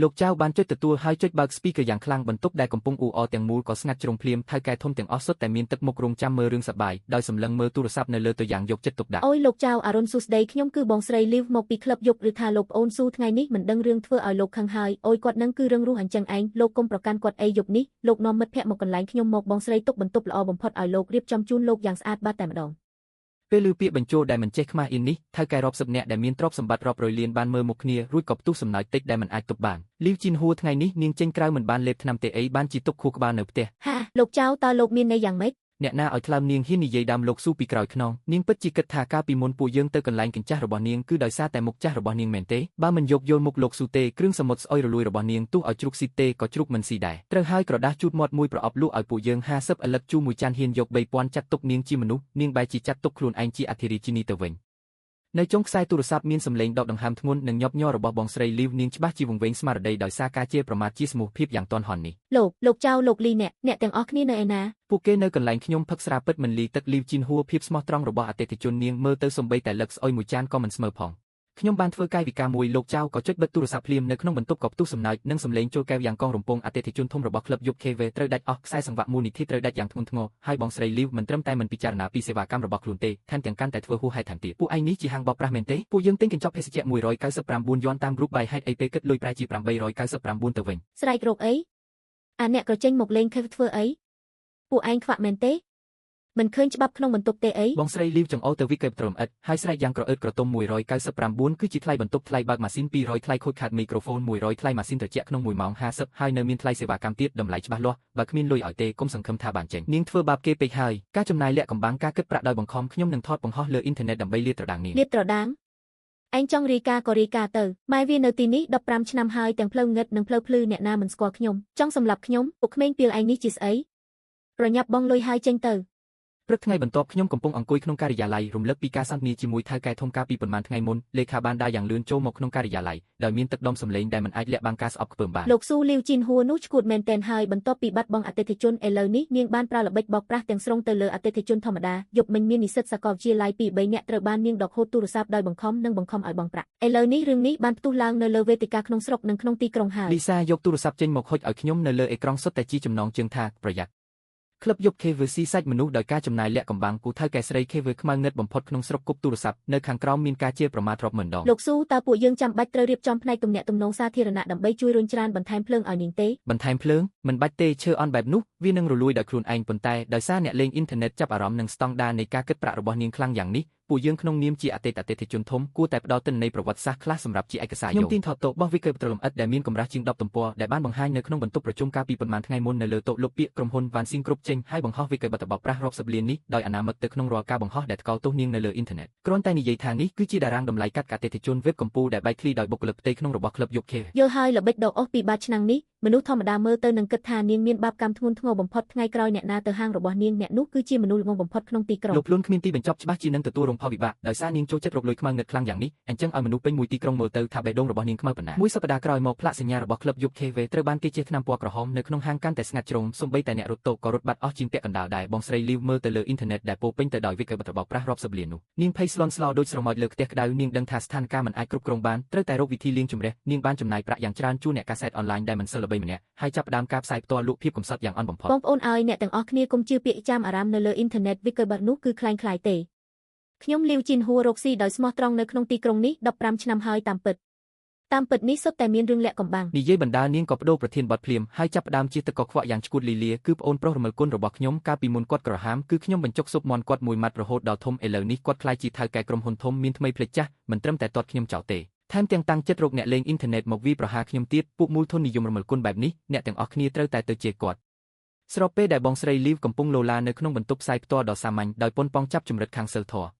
លោកចៅបានចុចទទួលហើយចុចបើក speaker យ៉ាងខ្លាំងបន្ទប់ដែលកំពុងអ៊ូអរទាំងមូលក៏ស្ងាត់ជ្រុងភ្លាមថៅកែធំទាំងអស់សុទ្ធតែមានទឹកមុខរងចាំមើលរឿងសប្បាយដោយសម្លឹងមើលទូរស័ព្ទនៅលើទៅយ៉ាងយកចិត្តទុកដាក់អូយលោកចៅអរុនសួស្ដីខ្ញុំគឺបងស្រីលីវមកពីក្លឹបយប់ឬថាលោកប្អូនស៊ូថ្ងៃនេះមិនដឹងរឿងធ្វើឲ្យលោកខឹងហើយអូយគាត់នឹងគឺរឹងរូសអញ្ចឹងឯងលោកកុំប្រកាន់គាត់អីយប់នេះលោកនាំមិត្តភ័ក្តិមកកន្លែងខ្ញុំមកបងស្រីទុកបន្ទប់ល្អបំផុតឲ្យលោករៀបចំជូនលោកយ៉ាងស្អាតបាត់តែម្ដង ពេលឮពាក្យបញ្ជោដែលមិនចេះខ្មាស់អ៊ីននេះថៅកែរាប់សិបនាក់ដែលមានទ្រព្យសម្បត្តិរាប់រយលានបានមើលមុខគ្នារួចក៏ផ្ទុះសំណើចតិចដែលមិនអាចទប់បានលីវជីនហ៊ួថ្ងៃនេះនាងចេញក្រៅមិនបានលេបថ្នាំទេអីបានជីទុកខួរក្បាលនៅផ្ទះហាលោកចៅតើលោកមានន័យយ៉ាងម៉េច អ្នកណាឲ្យថ្លើមនាងហ៊ាននិយាយដើមលោកស៊ូពីក្រោយខ្នងនាងពិតជាគិតថាកាលពីមុនពួកយើងទៅកន្លែងកញ្ចាស់របស់នាងគឺដោយសារតែមុខចាស់របស់នាងមែនទេបើមិនយកយល់មុខលោកស៊ូទេគ្រឿងសមុទ្រស្អុយរលួយរបស់នាងទោះឲ្យជ្រូកស៊ីទេក៏ជ្រូកមិនស៊ីដែរត្រូវហើយក្រដាស់ជូតមាត់មួយប្រអប់លក់ឲ្យពួកយើង50ឥឡឹកជូមួយចានហ៊ានយក3000ចាត់ទុកនាងជាមនុស្សនាងបែរជាចាត់ទុកខ្លួនឯងជាអធិរាជិនីទៅវិញនៅចុងខ្សែទូរស័ព្ទមានសំឡេងដកដង្ហើមធ្ងន់និងញាប់ញ័ររបស់បងស្រីលីវនាងច្បាស់ជាវង្វេងស្មារតីដោយសារការជេរប្រមាថជាស្មោះភាពយ៉ាងទាន់ហន់នេះលោកចៅលោកលីអ្នកទាំងអស់គ្នានៅឯណា ពួកគេនៅកន្លែងខ្ញុំផឹកស្រាពិតមិនលីទឹកលីវជីនហ៊ួភាពស្មោះត្រង់របស់អតិថិជននាងមើលទៅសំបីតែលឹកស្អុយមួយចានក៏មិនស្មើផងខ្ញុំបានធ្វើកាយវិការមួយលោកចៅក៏ចុចបិទទូរស័ព្ទភ្លាមនៅក្នុងបន្ទប់ក៏ផ្ទុះសំណើចនិងសំឡេងចូលកែវយ៉ាងកងរំពងអតិថិជនធំរបស់ក្លឹបយប់ KV ត្រូវដាច់អស់ខ្សែសង្វាក់មូលនិធិត្រូវដាច់យ៉ាងធ្ងន់ធ្ងរហើយបងស្រីលីវមិនត្រឹមតែមិនពិចារណាពីសេវាកម្មរបស់ខ្លួនទេថែមទាំងកាន់តែធ្វើហួសហេតុថែមទៀតពួកឯងនេះជាហាងបោកប្រាស់មែនទេពួកយើងទិញកញ្ចប់ភេសជ្ជៈ199យន់តាម group by ហេតុអីពេលគិតលុយប្រែជា899ទៅវិញស្រែករកអីអាអ្នកក្រចេញមកលេងខេវធ្វើអីពួកឯងខ្វាក់មែនទេ មិនឃើញច្បាប់ក្នុងបន្ទប់ទេអី បងស្រីលីវចង្អុលទៅវិកេបត្រឹមឥតហើយស្រែកយ៉ាងក្រអឺតក្រទុំ199គឺជាថ្លៃបន្ទប់ថ្លៃបើកម៉ាស៊ីន200ថ្លៃខូចខាតមីក្រូហ្វូន100ថ្លៃម៉ាស៊ីនត្រជាក់ក្នុង1ម៉ោង50ហើយនៅមានថ្លៃសេវាកម្មទៀតតម្លៃច្បាស់លាស់បើគ្មានលុយឲ្យទេកុំសង្ឃឹមថាបានចេញនាងធ្វើបាបគេពេកហើយការចំណាយលាក់កំបាំងការគិតប្រាក់ដោយបង្ខំខ្ញុំនឹងថតបង្ហោះលើអ៊ីនធឺណិតដើម្បីលាតត្រដាងនាង លាតត្រដាងឯងចង់រីកាក៏រីកាទៅម៉ែវានៅទីនេះ15ឆ្នាំហើយទាំងផ្លូវងឹតនិងផ្លូវភ្លឺអ្នកណាមិនស្គាល់ខ្ញុំចង់សម្លាប់ខ្ញុំពុកក្មេងពីលឯងនេះជាស្អីប្រញាប់បងលុយហើយចេញទៅ ព្រឹកថ្ងៃបន្ទាប់ខ្ញុំកំពុងអង្គុយក្នុងការិយាល័យរំលឹកពីការសន្ទនាជាមួយថៅកែធំកាលពីប៉ុន្មានថ្ងៃមុនលេខាបានដើរយ៉ាងលឿនចូលមកក្នុងការិយាល័យដោយមានទឹកដុំសម្លេងដែលមិនអាចលាក់បាំងការស្អប់ខ្ពើមបាន លោកស៊ូលីវជីនហួរនោះឈួតមែនទែនហើយបន្ទាប់ពីបាត់បង់អតិថិជនឥឡូវនេះនាងបានប្រើល្បិចបោកប្រាស់ទាំងស្រុងទៅលើអតិថិជនធម្មតាយប់មិញមាននិស្សិតសាកលវិទ្យាល័យ2 3នាក់ត្រូវបាននាងដកហូតទូរស័ព្ទដោយបង្ខំនិងបង្ខំឲ្យបង់ប្រាក់ឥឡូវនេះរឿងនេះបានផ្ទុះឡើងនៅលើវេទិកាក្នុងស្រុកនិងក្នុងទីក្រុងហើយ លីសាយកទូរស័ព្ទចេញមកហុចឲ្យខ្ញុំនៅលើអេក្រង់សុទ្ធតែជាចំណងជើងថាប្រយ័ត្ន ក្លឹបយប់ KVC សាច់មនុស្សដោយការចំណាយលាក់កំបាំងគូថៅកែស្រី KV ខ្មៅងឹតបំផុតក្នុងស្រុកគប់ទូរស័ព្ទនៅខាងក្រោមមានការជេរប្រមាថរាប់ម៉ឺនដង លោកស៊ូតើពួកយើងចាំបាច់ត្រូវរៀបចំផ្នែកទំនាក់ទំនងសាធារណៈដើម្បីជួយរុញច្រានបន្ថែមភ្លើងឲ្យនាងទេ បន្ថែមភ្លើងមិនបាច់ទេឈើអន់បែបនោះវានឹងរលួយដោយខ្លួនឯងប៉ុន្តែដោយសារអ្នកលេងអ៊ីនធឺណិតចាប់អារម្មណ៍នឹងស្តង់ដារនៃការគិតប្រាក់របស់នាងខ្លាំងយ៉ាងនេះពួកយើងក្នុងនាមជាអតិថិជនធំគួរតែផ្ដល់ទិន្នន័យប្រវត្តិសាស្ត្រខ្លះសម្រាប់ជាឯកសារយោងខ្ញុំទីនថតតុរបស់វិកេបត្រលំអិតដែលមានកម្រាស់ជាង10ទំព័រដែលបានបង្ហាញនៅក្នុងបន្ទប់ប្រជុំកាលពីប៉ុន្មានថ្ងៃមុននៅលើតុលុបពាក្យក្រុមហ៊ុនវ៉ាន់ស៊ីងគ្រប់ចេញហើយបង្ហោះវិកេបបបប្រាស់រាប់សិបលាននេះដោយអនាមិកទៅក្នុងរាល់ការបង្ហោះដែលថ្កោលទោសនាងនៅលើអ៊ីនធឺណិតគ្រាន់តែនិយាយថានេះគឺជាតារាងតម្លៃកាត់អតិថិជនវេបកម្ពុជាដែលបែកធ្លាយដោយបុគ្គលិកផ្ទៃក្នុងរបស់ក្លឹបយប់ K យល់ហើយល្បិចដកអស់ពីបាតឆ្នាំងនេះមនុស្សធម្មតាមើលទៅនឹងគិតថានាងមានបាបកម្មធ្ងន់ធ្ងរបំផុតថ្ងៃក្រោយអ្នកណាទៅហាងរបស់នាងអ្នកនោះគឺជាមនុស្សល្ងងបំផុតក្នុងទីក្រុង លោកខ្លួនគ្មានទីបញ្ចប់ច្បាស់ជានឹងទទួលរងផលវិបាកដោយសារនាងចូលចិត្តរកលុយខ្មៅងឹតខ្លាំងយ៉ាងនេះអញ្ចឹងឲ្យមនុស្សពេញមួយទីក្រុងមើលទៅថាបេះដូងរបស់នាងខ្មៅប៉ុណ្ណាមួយសប្តាហ៍ក្រោយមកផ្លាកសញ្ញារបស់ក្លឹបយប់ KV ត្រូវបានគេជះថ្នាំពណ៌ក្រហមនៅក្នុងហាងកាន់តែស្ងាត់ជ្រុងសូម្បីតែអ្នករត់តុក៏រត់បាត់អស់ជាងពាក់កណ្ដាលដែរបងស្រីលីវមើលទៅលើអ៊ីនធឺណិតដែលពោពេញទៅដោយវិកេបបប្រាស់រាប់សិបលាននោះនាងភ័យស្លន់ស្លោដូចស្រមោចលើផ្ទះក្តៅនាងដឹងថាស្ថានភាពមិនអាចគ្រប់គ្រងបានត្រូវតែរកវិធីលាងជម្រះនាងបានចំណាយប្រាក់យ៉ាងច្រើនជួលអ្នកកាសែតអនឡាញដែលមិនសិលល្បីម្នាក់ហើយចាប់ផ្ដើមការផ្សាយផ្ទាល់លក់ភាពកំសត់យ៉ាងអន់បំផុតបងប្អូនឲ្យអ្នកទាំងអស់គ្នាកុំជឿពាក្យចាំអារ៉ាមនៅលើអ៊ីនធឺណិតវិកេបនោះគឺคล้ายៗទេខ្ញុំលីវជីនហួររកស៊ីដោយស្មោះត្រង់នៅក្នុងទីក្រុងនេះ15ឆ្នាំហើយតាមពិតនេះសុទ្ធតែមានរឿងលាក់កំបាំង និយាយបណ្ដានាងក៏បដូរប្រធានបទភ្លាមហើយចាប់ផ្ដើមជាទឹកកខ្វក់យ៉ាងឈួតលីលាគឺប្អូនប្រុសរមិលគុណរបស់ខ្ញុំកាលពីមុនគាត់ក្រហាមគឺខ្ញុំបញ្ចុកស៊ុបមាន់គាត់មួយម៉ាត់រហូតដល់ធំឥឡូវនេះគាត់ខ្លាចជាថៅកែក្រុមហ៊ុនធំមានថ្មីភ្លេចចាស់មិនត្រឹមតែទាត់ខ្ញុំចោលទេថែមទាំងតាំងចិត្តរកអ្នកលេងអ៊ីនធឺណិតមកវាយប្រហារខ្ញុំទៀតពួកមូលធននិយមរមិលគុណបែបនេះអ្នកទាំងអស់គ្នាត្រូវតែទៅជេរគាត់ស្របពេលដែលបងស្រីលីវកំពុងលោឡានៅក្នុងបន្ទប់ផ្សាយផ្ទាល់ដ៏សាមញ្ញដោយប៉ុនប៉ងចាប់ចម្រិតខាងសិលធម៌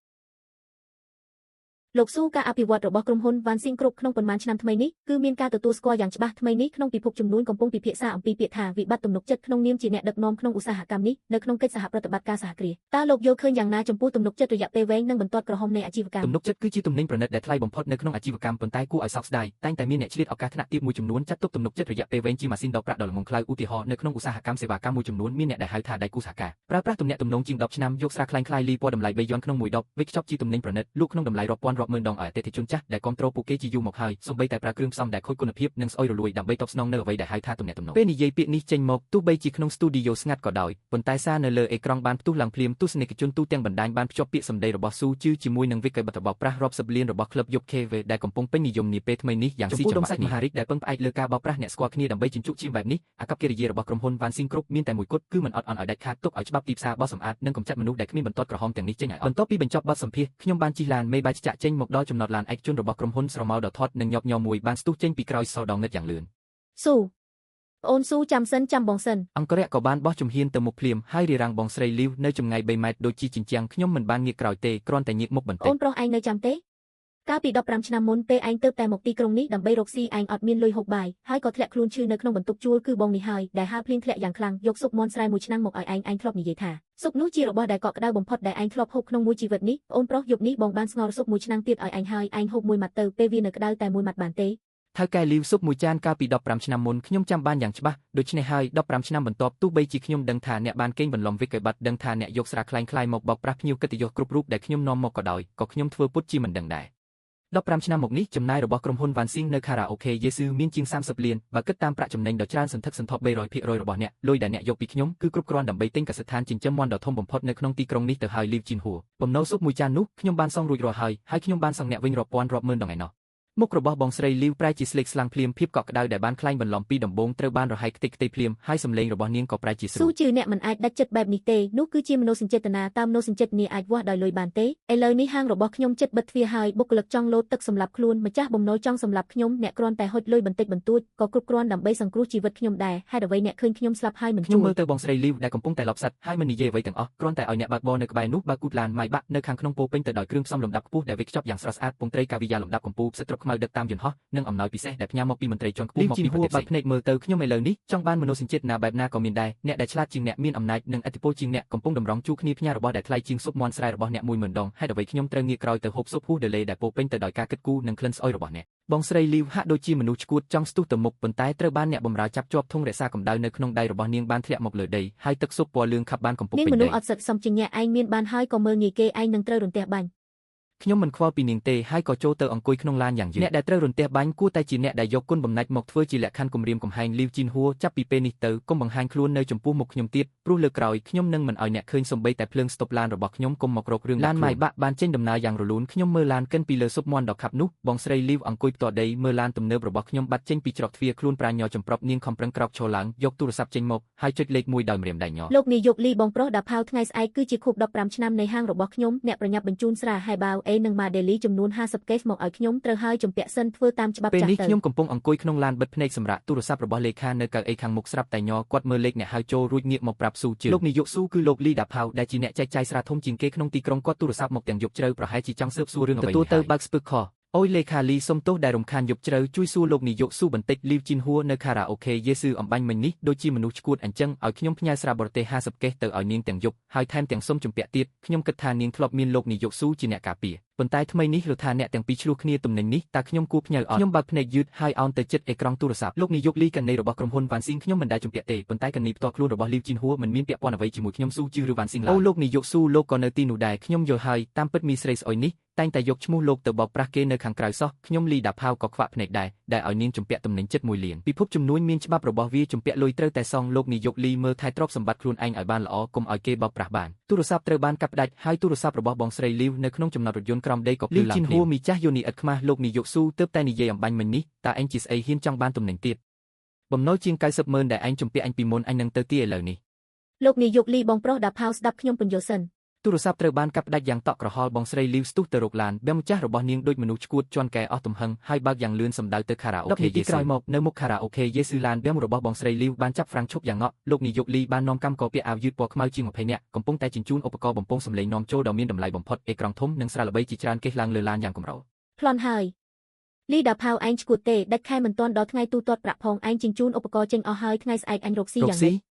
លោកស៊ូការអភិវឌ្ឍរបស់ក្រុមហ៊ុនវ៉ាន់ស៊ីងគ្រប់ក្នុងប៉ុន្មានឆ្នាំថ្មីនេះគឺមានការទទួលស្គាល់យ៉ាងច្បាស់ថ្មីនេះក្នុងពិភពចំនួនកំពុងពិភាក្សាអំពីពាក្យថាវិបត្តិទំនុកចិត្តក្នុងនាមជាអ្នកដឹកនាំក្នុងឧស្សាហកម្មនេះនៅក្នុងកិច្ចសហប្រតិបត្តិការសហគ្រាសតើលោកយល់ឃើញយ៉ាងណាចំពោះទំនុកចិត្តរយៈពេលវែងនិងបន្ទាត់ក្រហមនៃអាជីវកម្មទំនុកចិត្តគឺជាទំនិញប្រណិតដែលថ្លៃបំផុតនៅក្នុងអាជីវកម្មប៉ុន្តែគួរឲ្យសោកស្ដាយតែងតែមានអ្នកឆ្លៀតឱកាសថ្នាក់ទាបមួយចំនួនចាត់ទុកទំនុកចិត្តរយៈពេលវែងជាម៉ាស៊ីនដកប្រាក់ដ៏ល្ងង់ខ្លៅឧទាហរណ៍នៅក្នុងឧស្សាហកម្មសេវាកម្មមួយចំនួនមានអ្នកដែលហៅថាដៃគូសហការប្រើប្រាស់ទំនាក់ទំនងជាង10ឆ្នាំយកស្រាខ្លាំងៗលីពណ៌តម្លៃ3យន់ក្នុងមួយដបវេចខ្ចប់ជាទំនិញប្រណិតលក់ក្នុងតម្លៃរាប់ពាន់រាប់ម៉ឺនដងឲ្យអតិថិជនចាស់ដែលគ្រប់គ្រងពួកគេជាយូរមកហើយសូម្បីតែប្រើគ្រឿងផ្សំដែលខូចគុណភាពនិងស្អុយរលួយដើម្បីតបស្នងនៅអ្វីដែលហៅថាទំនាក់ទំនងពេលនិយាយពាក្យនេះចេញមកទោះបីជាក្នុងស្ទូឌីយោស្ងាត់ក៏ដោយប៉ុន្តែសារនៅលើអេក្រង់បានផ្ទុះឡើងភ្លាមទស្សនិកជនទូទាំងបណ្ដាញបានភ្ជាប់ពាក្យសម្ដីរបស់ស៊ូជឺជាមួយនឹងវិកេបបប្រាស់រាប់សិបលានរបស់ក្លឹបយប់ KV ដែលកំពុងពេញនិយមនាពេលថ្មីនេះយ៉ាងស៊ីចង្វាក់មហារីកដែលពឹងផ្អែកលើការបោកប្រាស់អ្នកស្គាល់គ្នាដើម្បីជញ្ជក់ឈាមបែបនេះអាកប្បកិរិយារបស់ក្រុមហ៊ុនវ៉ាន់ស៊ីងគ្រប់មានតែមួយគត់គឺមិនអត់អន់ឲ្យដាច់ខាតទុកឲ្យច្បាប់ទីផ្សារបោះសម្អាតនិងកម្ចាត់មនុស្សដែលគ្មានបន្ទាត់ក្រហមទាំងនេះចេញឲ្យបន្ទាប់ពីបញ្ចប់បទសម្ភាសន៍ខ្ញុំបានជិះឡានមេបាច់ចាក់ចេញមកដល់ចំណតឡានឯកជនរបស់ក្រុមហ៊ុនស្រមោលដ៏ធាត់និងញាប់ញ័រមួយបានស្ទុះចេញពីក្រោយសដងងឹតយ៉ាងលឿនស៊ូប្អូនស៊ូចាំសិនចាំបងសិនអង្គរៈក៏បានបោះជំហានទៅមុខភ្លាមហើយរារាំងបងស្រីលីវនៅចម្ងាយ3ម៉ែត្រដូចជាជញ្ជាំងខ្ញុំមិនបានងាកក្រោយទេគ្រាន់តែញៀកមុខបន្តិចអូនប្រុសឯងនៅចាំទេកាលពី15ឆ្នាំមុនពេលឯងទៅតែមកទីក្រុងនេះដើម្បីរកស៊ីឯងអត់មានលុយហូបបាយហើយក៏ធ្លាក់ខ្លួនឈឺនៅក្នុងបន្ទប់ជួលគឺបងនេះហើយដែលហើរភ្លៀងធ្លាក់យ៉ាងខ្លាំងយកស៊ុបមាន់ស្រែមួយឆ្នាំងមកឲ្យឯងធ្លាប់និយាយថាស៊ុបនោះជារបស់ដែលកក់ក្ដៅបំផុតដែលឯងធ្លាប់ហូបក្នុងមួយជីវិតនេះអូនប្រុសយប់នេះបងបានស្ងោរស៊ុបមួយឆ្នាំងទៀតឲ្យឯងហើយឯងហូបមួយម៉ាត់ទៅពេលវានៅក្ដៅតែមួយម៉ាត់បានទេថៅកែលីវស៊ុបមួយចានកាលពី15ឆ្នាំមុនខ្ញុំចាំបានយ៉ាងច្បាស់ដូច្នេះហើយ15ឆ្នាំបន្ទាប់ទោះបីជាខ្ញុំដឹងថាអ្នកបានកេងបន្លំវិកេបដឹងថាអ្នកយកស្រាខ្លែងៗមកបោកប្រាស់ភ្ញៀវកិត្តិយសគ្រប់រូបដែលខ្ញុំនាំមកក៏ដោយក៏ខ្ញុំធ្វើពុតជាមិនដឹងដែរ15ឆ្នាំមកនេះចំណាយរបស់ក្រុមហ៊ុនវ៉ាន់ស៊ីងនៅខារ៉ាអូខេយេស៊ឺមានជាង30លានបើគិតតាមប្រាក់ចំណេញដ៏ច្រើនសន្ធឹកសន្ធាប់ 300% របស់អ្នកលុយដែលអ្នកយកពីខ្ញុំគឺគ្រប់គ្រាន់ដើម្បីទិញកសិដ្ឋានចិញ្ចឹមមាន់ដ៏ធំបំផុតនៅក្នុងទីក្រុងនេះទៅហើយលីវជីនហួរបំណុលស៊ុបមួយចាននោះខ្ញុំបានសងរួចរាល់ហើយខ្ញុំបានសងអ្នកវិញរាប់ពាន់រាប់ម៉ឺនដងឯណោះ មុខរបស់បងស្រីលីវប្រែជាស្លេកស្លាំងភ្លាមភាពកក់ក្ដៅដែលបានខ្លាញ់បន្លំពីដំបូងត្រូវបានរហែកខ្ទេចខ្ទីភ្លាមហើយសំឡេងរបស់នាងក៏ប្រែជាស្រួ ស៊ូ ល ជាអ្នកមិនអាចដាច់ចិត្តបែបនេះទេនោះគឺជាមនោសញ្ចេតនាតាមមនោសញ្ចេតនាអាចវាស់ដោយលុយបានទេឥឡូវនេះហាងរបស់ខ្ញុំចិត្តបិទទ្វារហើយបុគ្គលិកចង់លោតទឹកសម្រាប់ខ្លួនម្ចាស់បំណុលចង់សម្លាប់ខ្ញុំអ្នកគ្រាន់តែហុចលុយបន្តិចបន្តួចក៏គ្រប់គ្រាន់ដើម្បីសង្គ្រោះជីវិតខ្ញុំដែរហេតុអ្វីអ្នកឃើញខ្ញុំស្លាប់ហើយមិន ខ្ញុំ ជួយ មើលទៅបងស្រីលីវដែលកំពុងតែឡប់សាត់ហើយមិននិយាយអ្វីទាំងអស់គ្រាន់តែឲ្យអ្នកបើកបរនៅក្បែរនោះបើកគូតឡានម៉ៃបាក់នៅខាងក្នុងពោពេញទៅដោយគ្រឿងផ្សំលំដាប់ខ្ពស់ដែលវេចខ្ចប់យ៉ាងស្រស់ស្អាតពងត្រីកាវីយ៉ាលំដាប់កំពូលផ្សិតទ្រព្យខ្មៅដឹកតាមយន្តហោះនិងអំណោយពិសេសដែលផ្ញើមកពីមន្ត្រីជាន់ខ្ពស់មកពីប្រទេសផ្សេងភ្នែកមើលទៅខ្ញុំឥឡូវនេះចង់បានមនោសញ្ចេតនាបែបណាក៏មានដែរអ្នកដែលឆ្លាតជាងអ្នកមានអំណាចនិងឥទ្ធិពលជាងអ្នកកំពុងតម្រង់ជួគ្នាផ្ញើរបស់ដែលថ្លៃជាងស៊ុបមាន់ស្រែរបស់អ្នក10000ដងហេតុអ្វីខ្ញុំត្រូវងាកក្រោយទៅហូបស៊ុបហួសដេលេដែលពោពេញទៅដោយការគិតគូរនិងក្លិនស្អុយរបស់អ្នកបងស្រីលីវហាក់ដូចជាមនុស្សឆ្កួតចង់ស្ទុះទៅមុខប៉ុន្តែត្រូវបានអ្នកបម្រើចាប់ជាប់ធុងរក្សាកម្ដៅនៅក្នុងដៃរបស់នាងបានធ្លាក់មកលើដីហើយទឹកស៊ុបពណ៌លឿងខាប់បានកំពុង នាង ពេញ មនុ ដី ស្សអត់សិទ្ធិសមជាញាក់ឯងមានបានហើយក៏មើលងាយគេឯងនឹងត្រូវរន្ទះបាញ់ ខ្ញុំមិនខ្វល់ពីនាងទេហើយក៏ចូលទៅអង្គុយក្នុងឡានយ៉ាងយឺតអ្នកដែលត្រូវរន្ទះបាញ់គួរតែជាអ្នកដែលយកគុណបំណាច់មកធ្វើជាលក្ខខណ្ឌគំរាមកំហែងលីវជីនហួរចាប់ពីពេលនេះទៅកុំបង្ហាញខ្លួននៅចំពោះមុខខ្ញុំទៀតព្រោះលើកក្រោយខ្ញុំនឹងមិនឲ្យអ្នកឃើញសំបីតែភ្លើងស្តុបឡានរបស់ខ្ញុំកុំមករករឿងឡានម៉ៃបាក់បានចេញដំណើរយ៉ាងរលូនខ្ញុំមើលឡានកិនពីលើស៊ុបមាន់ដ៏ខាប់នោះបងស្រីលីវអង្គុយផ្ទាល់ដីមើលឡានទំនើបរបស់ខ្ញុំបាត់ចេញពីច្រកទ្វារខ្លួនប្រាញ់ញ័រចម្ប្រប់នាងខំប្រឹងក្រោកឈរឡើងយកទូរស័ព្ទចេញមកហើយចុចលេខ1ដោយម្រាមដៃញ័រ លោកនាយកលីបងប្រុសដាផៅថ្ងៃស្អែកគឺជាខួប15ឆ្នាំនៃហាងរបស់ខ្ញុំអ្នកប្រញាប់បញ្ជូនស្រាហែបាវអេនិងម៉ាដេលីចំនួន50កេសមកឲ្យខ្ញុំត្រូវហើយជំពាក់សិនធ្វើតាមច្បាប់ ពេល ចាស់ នេះ ទៅ ខ្ញុំកំពុងអង្គុយក្នុងឡានបិទភ្នែកសម្រាប់ទូរស័ព្ទរបស់លេខានៅកៅអីខាងមុខស្រាប់តែញ័រគាត់មើលលេខអ្នកហៅចូលរួចងាកមកប្រាប់ស៊ូជឿលោកនាយកស៊ូគឺលោកលីដាផៅដែលជាអ្នកចែកចាយស្រាធំជាងគេក្នុងទីក្រុងគាត់ទូរស័ព្ទមកទាំងយប់ជ្រៅប្រហែលជាចង់ស៊ើបសួររឿងអ្វីទទួលទៅបើកស្ពឹកខអូយលេខាលីសុំទោសដែលរំខានយប់ជ្រៅជួយសួរលោកនាយកស៊ូបន្តិចលីវជីនហួរនៅខារ៉ាអូខេយេស៊ឺអំបាញ់មិញនេះដូចជាមនុស្សឆ្កួតអញ្ចឹងឲ្យខ្ញុំផ្ញើស្រាបរទេស50កេសទៅឲ្យនាងទាំងយប់ហើយថែមទាំងសុំជំពាក់ទៀតខ្ញុំគិតថានាងធ្លាប់មានលោកនាយកស៊ូជាអ្នកការពារប៉ុន្តែថ្មីនេះរដ្ឋាអ្នកទាំងពីរឆ្លោះគ្នាទំនិញនេះតើខ្ញុំគួរផ្ញើអត់ខ្ញុំបើកភ្នែកយឺតហើយអោនទៅជិតអេក្រង់ទូរស័ព្ទលោកនាយកលីកណីរបស់ក្រុមហ៊ុនវ៉ាន់ស៊ីងខ្ញុំមិនដែលជំពាក់ទេប៉ុន្តែកណីផ្ទាល់ខ្លួនរបស់លីវជីនហួរមិនមានពាក់ព័ន្ធអ្វីជាមួយខ្ញុំស៊ូជឿឬវ៉ាន់ស៊ីងឡើយអូលោកនាយកស៊ូលោកក៏នៅទីនោះដែរខ្ញុំយល់ហើយតាមពិតមីស្រីស្អុយនេះតែងតែយកឈ្មោះលោកទៅបោកប្រាស់គេនៅខាងក្រៅសោះខ្ញុំលីដាផៅក៏ខ្វាក់ភ្នែកដែរដែលឲ្យនាងជំពាក់ទំនិញចិត្ត1លានពិភពជំនួញមានច្បាប់របស់វាជំពាក់លុយត្រូវតែសងលោកនាយកលីមើលថែទ្រព្យសម្បត្តិខ្លួនឯងឲ្យបានល្អកុំឲ្យគេបោកប្រាស់បានទូរស័ព្ទត្រូវបានកាប់ផ្ដាច់ហើយទូរស័ព្ទរបស់បងស្រីលីវនៅក្នុងចំណតរថយន្តក្រោមដីក៏ភ្លឺឡើងភ្លាមមីចាស់យូនីឥតខ្មាស់លោកនាយកស៊ូទើបតែនិយាយអំបញ្ញមិញនេះតើឯងជាស្អីហ៊ានចង់បានទំនិញទៀតបំណុលជាង900000ដែលឯងជំពាក់អញពីមុនអញនឹងទៅទីឥឡូវនេះ លោកនាយកលីបងប្រុសដាផៅស្ដាប់ខ្ញុំពន្យល់សិន ទូរស័ព្ទត្រូវបានកាប់ផ្ដាច់យ៉ាងតក់ក្រហល់បងស្រីលីវស្ទុះទៅរកឡានបែមម្ចាស់របស់នាងដូចមនុស្សឆ្កួតជន់កែអស់ទំហឹងហើយបើកយ៉ាងលឿនសម្ដៅទៅខារ៉ាអូខេយេស៊ឺក្រោយមកនៅមុខខារ៉ាអូខេយេស៊ឺឡានបែមរបស់បងស្រីលីវបានចាប់ហ្វ្រាំងឈប់យ៉ាងងក់លោកនាយកលីបាននាំកម្មករពាក់អាវយឺតពណ៌ខ្មៅជាង20នាក់កំពុងតែជញ្ជូនឧបករណ៍បំពងសំឡេងនាំចូលដ៏មានតម្លៃបំផុតអេក្រង់ធំនិងស្រាល្បីជាច្រើនកេសឡើងលើឡានយ៉ាងកម្រ ប្លន់ហើយលីដាផៅឯងឈួតទេដាច់ខែមិនទាន់ដល់ថ្ងៃទូទាត់ប្រាក់ផងឯងជញ្ជូនឧបករណ៍ចេញអស់ហើយថ្ងៃស្អែកអញរកស៊ីយ៉ាងម៉េច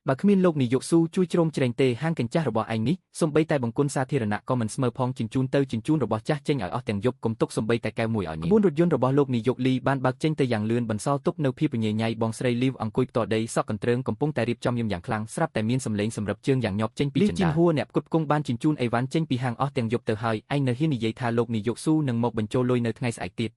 បើគ្មានលោកនាយកស៊ូជួយជ្រោមជ្រែងទេហាងកញ្ចាស់របស់ឯងនេះសំបីតែបង្គន់សាធារណៈក៏មិនស្មើផងជញ្ជូនទៅជញ្ជូនរបស់ចាស់ចេញឲ្យអស់ទាំងយប់កុំទុកសំបីតែកែវមួយឲ្យនាងក្បួនរថយន្តរបស់លោកនាយកលីបានបើកចេញទៅយ៉ាងលឿនបន្សល់ទុកនៅភាពញញៃបងស្រីលីវអង្គុយផ្ទាល់ដីសក់កន្ទ្រើងកំពុងតែរៀបចំយំយ៉ាងខ្លាំងស្រាប់តែមានសំឡេងសម្រាប់ជើងយ៉ាងញាប់ចេញពីចិនដាហួរអ្នកផ្គត់ផ្គង់បានជញ្ជូនអីវ៉ាន់ចេញពីហាងអស់ទាំងយប់ទៅហើយឯងនៅហ៊ាននិយាយថាលោកនាយកស៊ូនឹងមកបញ្ចូលលុយនៅថ្ងៃស្អែកទៀត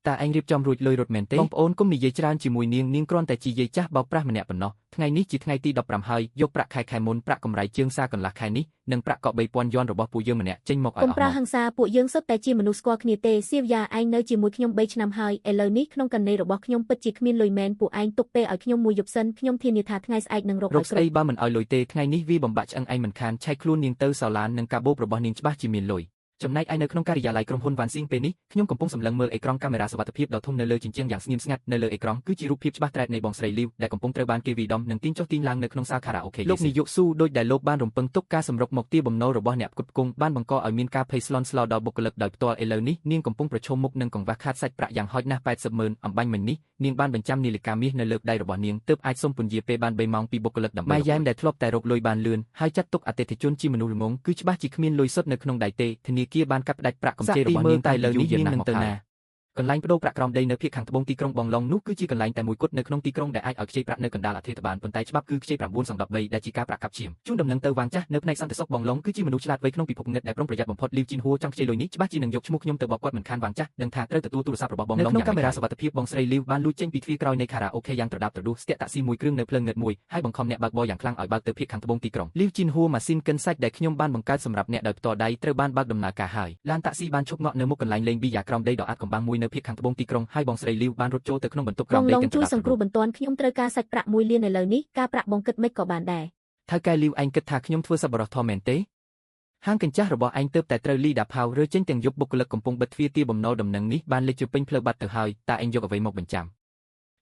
តើឯងរៀបចំរួចលុយរត់មែនទេបងប្អូនកុំនិយាយច្រើនជាមួយនាងគ្រាន់តែជាយាយចាស់បោកប្រាស់ម្នាក់ប៉ុណ្ណោះថ្ងៃនេះជាថ្ងៃទី15ហើយយកប្រាក់ខែមុនប្រាក់កម្រៃជើងសារកន្លះខែនេះនិងប្រាក់កក់3000យន់របស់ពួកយើងម្នាក់ចេញមកឲ្យអស់មក កុំប្រាហិង្សាពួកយើងសុទ្ធតែជាមនុស្សស្គាល់គ្នាទេសៀវយ៉ាឯងនៅជាមួយខ្ញុំ3ឆ្នាំហើយឥឡូវនេះក្នុងកណេរបស់ខ្ញុំពិតជាគ្មានលុយមែនពួកឯងទុកពេលឲ្យខ្ញុំមួយយប់សិនខ្ញុំធានាថាថ្ងៃស្អែកនឹងរកឲ្យគ្រប់ស្អីបើមិនឲ្យលុយទេថ្ងៃនេះវាបំបាក់ឆ្អឹងឯងមិនខានឆែកខ្លួននាងទៅសោឡាននិងកាបូបរបស់នាងច្បាស់ជាមានលុយ ចំណែកឯនៅក្នុងការិយាល័យក្រុមហ៊ុនវ៉ាន់ស៊ីងពេលនេះខ្ញុំកំពុងសម្លឹងមើលអេក្រង់កាមេរ៉ាសុវត្ថិភាពដ៏ធំនៅលើជញ្ជាំងយ៉ាងស្ងៀមស្ងាត់នៅលើអេក្រង់គឺជារូបភាពច្បាស់ត្រែតនៃបងស្រីលីវដែលកំពុងត្រូវបានគេវាយដំនិងទាញចុះទាញឡើងនៅក្នុងសាលខារ៉ាអូខេលោកនាយកស៊ូដូចដែលលោកបានរំពឹងទុកការសម្រុកមកទារបំណុលរបស់អ្នកផ្គត់ផ្គង់បានបង្កឲ្យមានការភ័យស្លន់ស្លោដល់បុគ្គលិកដោយផ្ទាល់ឥឡូវនេះនាងកំពុងប្រឈមមុខនឹងកង្វះខាតសាច់ប្រាក់យ៉ាងហោចណាស់800,000អំបញ្ញមិញនេះនាងបានបញ្ចាំនាឡិកាមាសនៅលើដៃរបស់នាងទើបអាចសុំពន្យាពេលបាន3ម៉ោងពីបុគ្គលិកដើម្បីម៉ែយ៉ែមដែលធ្លាប់តែរកលុយបានលឿនហើយចាត់ទុកអតិថិជនជាមនុស្សល្ងងគឺច្បាស់ជាគ្មានលុយសុទ្ធនៅក្នុងដៃទេធនាគារបានកាត់ផ្តាច់ប្រាក់កម្ចីរបស់នាងតែឥឡូវនេះនាងនឹងទៅណា កន្លែងបដូរប្រាក់ក្រោមដីនៅភាគខាងត្បូងទីក្រុងបងឡុងនោះគឺជាកន្លែងតែមួយគត់នៅក្នុងទីក្រុងដែលអាចឲ្យខ្ចីប្រាក់នៅកណ្ដាលអធិបតេយ្យបានប៉ុន្តែច្បាប់គឺខ្ចី9សង្ដប់3ដែលជាការប្រាក់កាប់ឈាមជូនដំណឹងទៅវាងចាស់នៅផ្នែកសន្តិសុខបងឡុងគឺជាមនុស្សឆ្លាតវៃក្នុងពិភពងឹតដែលប្រុងប្រយ័ត្នបំផុតលីវជីនហួរចង់ខ្ចីលុយនេះច្បាស់ជានឹងយកឈ្មោះខ្ញុំទៅបោកគាត់មិនខានវាងចាស់ដឹងថាត្រូវទទួលទូរស័ព្ទរបស់បងឡុងនៅក្នុងកាមេរ៉ាសុវត្ថិភាពបងស្រីលីវបានលួចចេញពីទ្វារក្រោយនៃខារ៉ាអូខេយ៉ាងត្រដាប់ត្រដួសស្ទាក់តាក់ស៊ីមួយគ្រឿងនៅភ្លើងងឹតមួយហើយបង្ខំអ្នកបើកបរយ៉ាងខ្លាំងឲ្យបើកទៅភាគខាងត្បូងទីក្រុងលីវជីនហួរម៉ាស៊ីនកិនសាច់ដែលខ្ញុំបានបង្កើតសម្រាប់អ្នកដោយផ្ទាល់ដៃត្រូវបានបើកដំណើរការហើយឡានតាក់ស៊ីបានឈប់ងក់នៅមុខកន្លែងលេងប៊ីយ៉ាក្រោមដីដ៏អាតកំបាំងមួយនៅ នៅភាគខាងត្បូងទីក្រុងហើយបងស្រីលីវបានរត់ចូលទៅក្នុងបន្ទប់ក្រោ ប ម ង ដី ឡុង ទាំង ជួយ ដ សង្គ្រោះបន្ទាន់ខ្ញុំត្រូវការសាច់ប្រាក់1លានឥឡូវនេះការប្រាក់បងគិតមិនក៏បានដែរ ថៅកែលីវឯងគិតថាខ្ញុំធ្វើសប្បុរសធម៌មែនទេហាងកញ្ចាស់របស់ឯងទើបតែត្រូវលីដាផៅរើចេញទាំងយប់បុគ្គលិកកំពុងបិទទ្វារទីបំណុលដំណឹងនេះបានលេចជពេញផ្លូវបាត់ទៅហើយតើឯងយកអ្វីមកបញ្ចាំ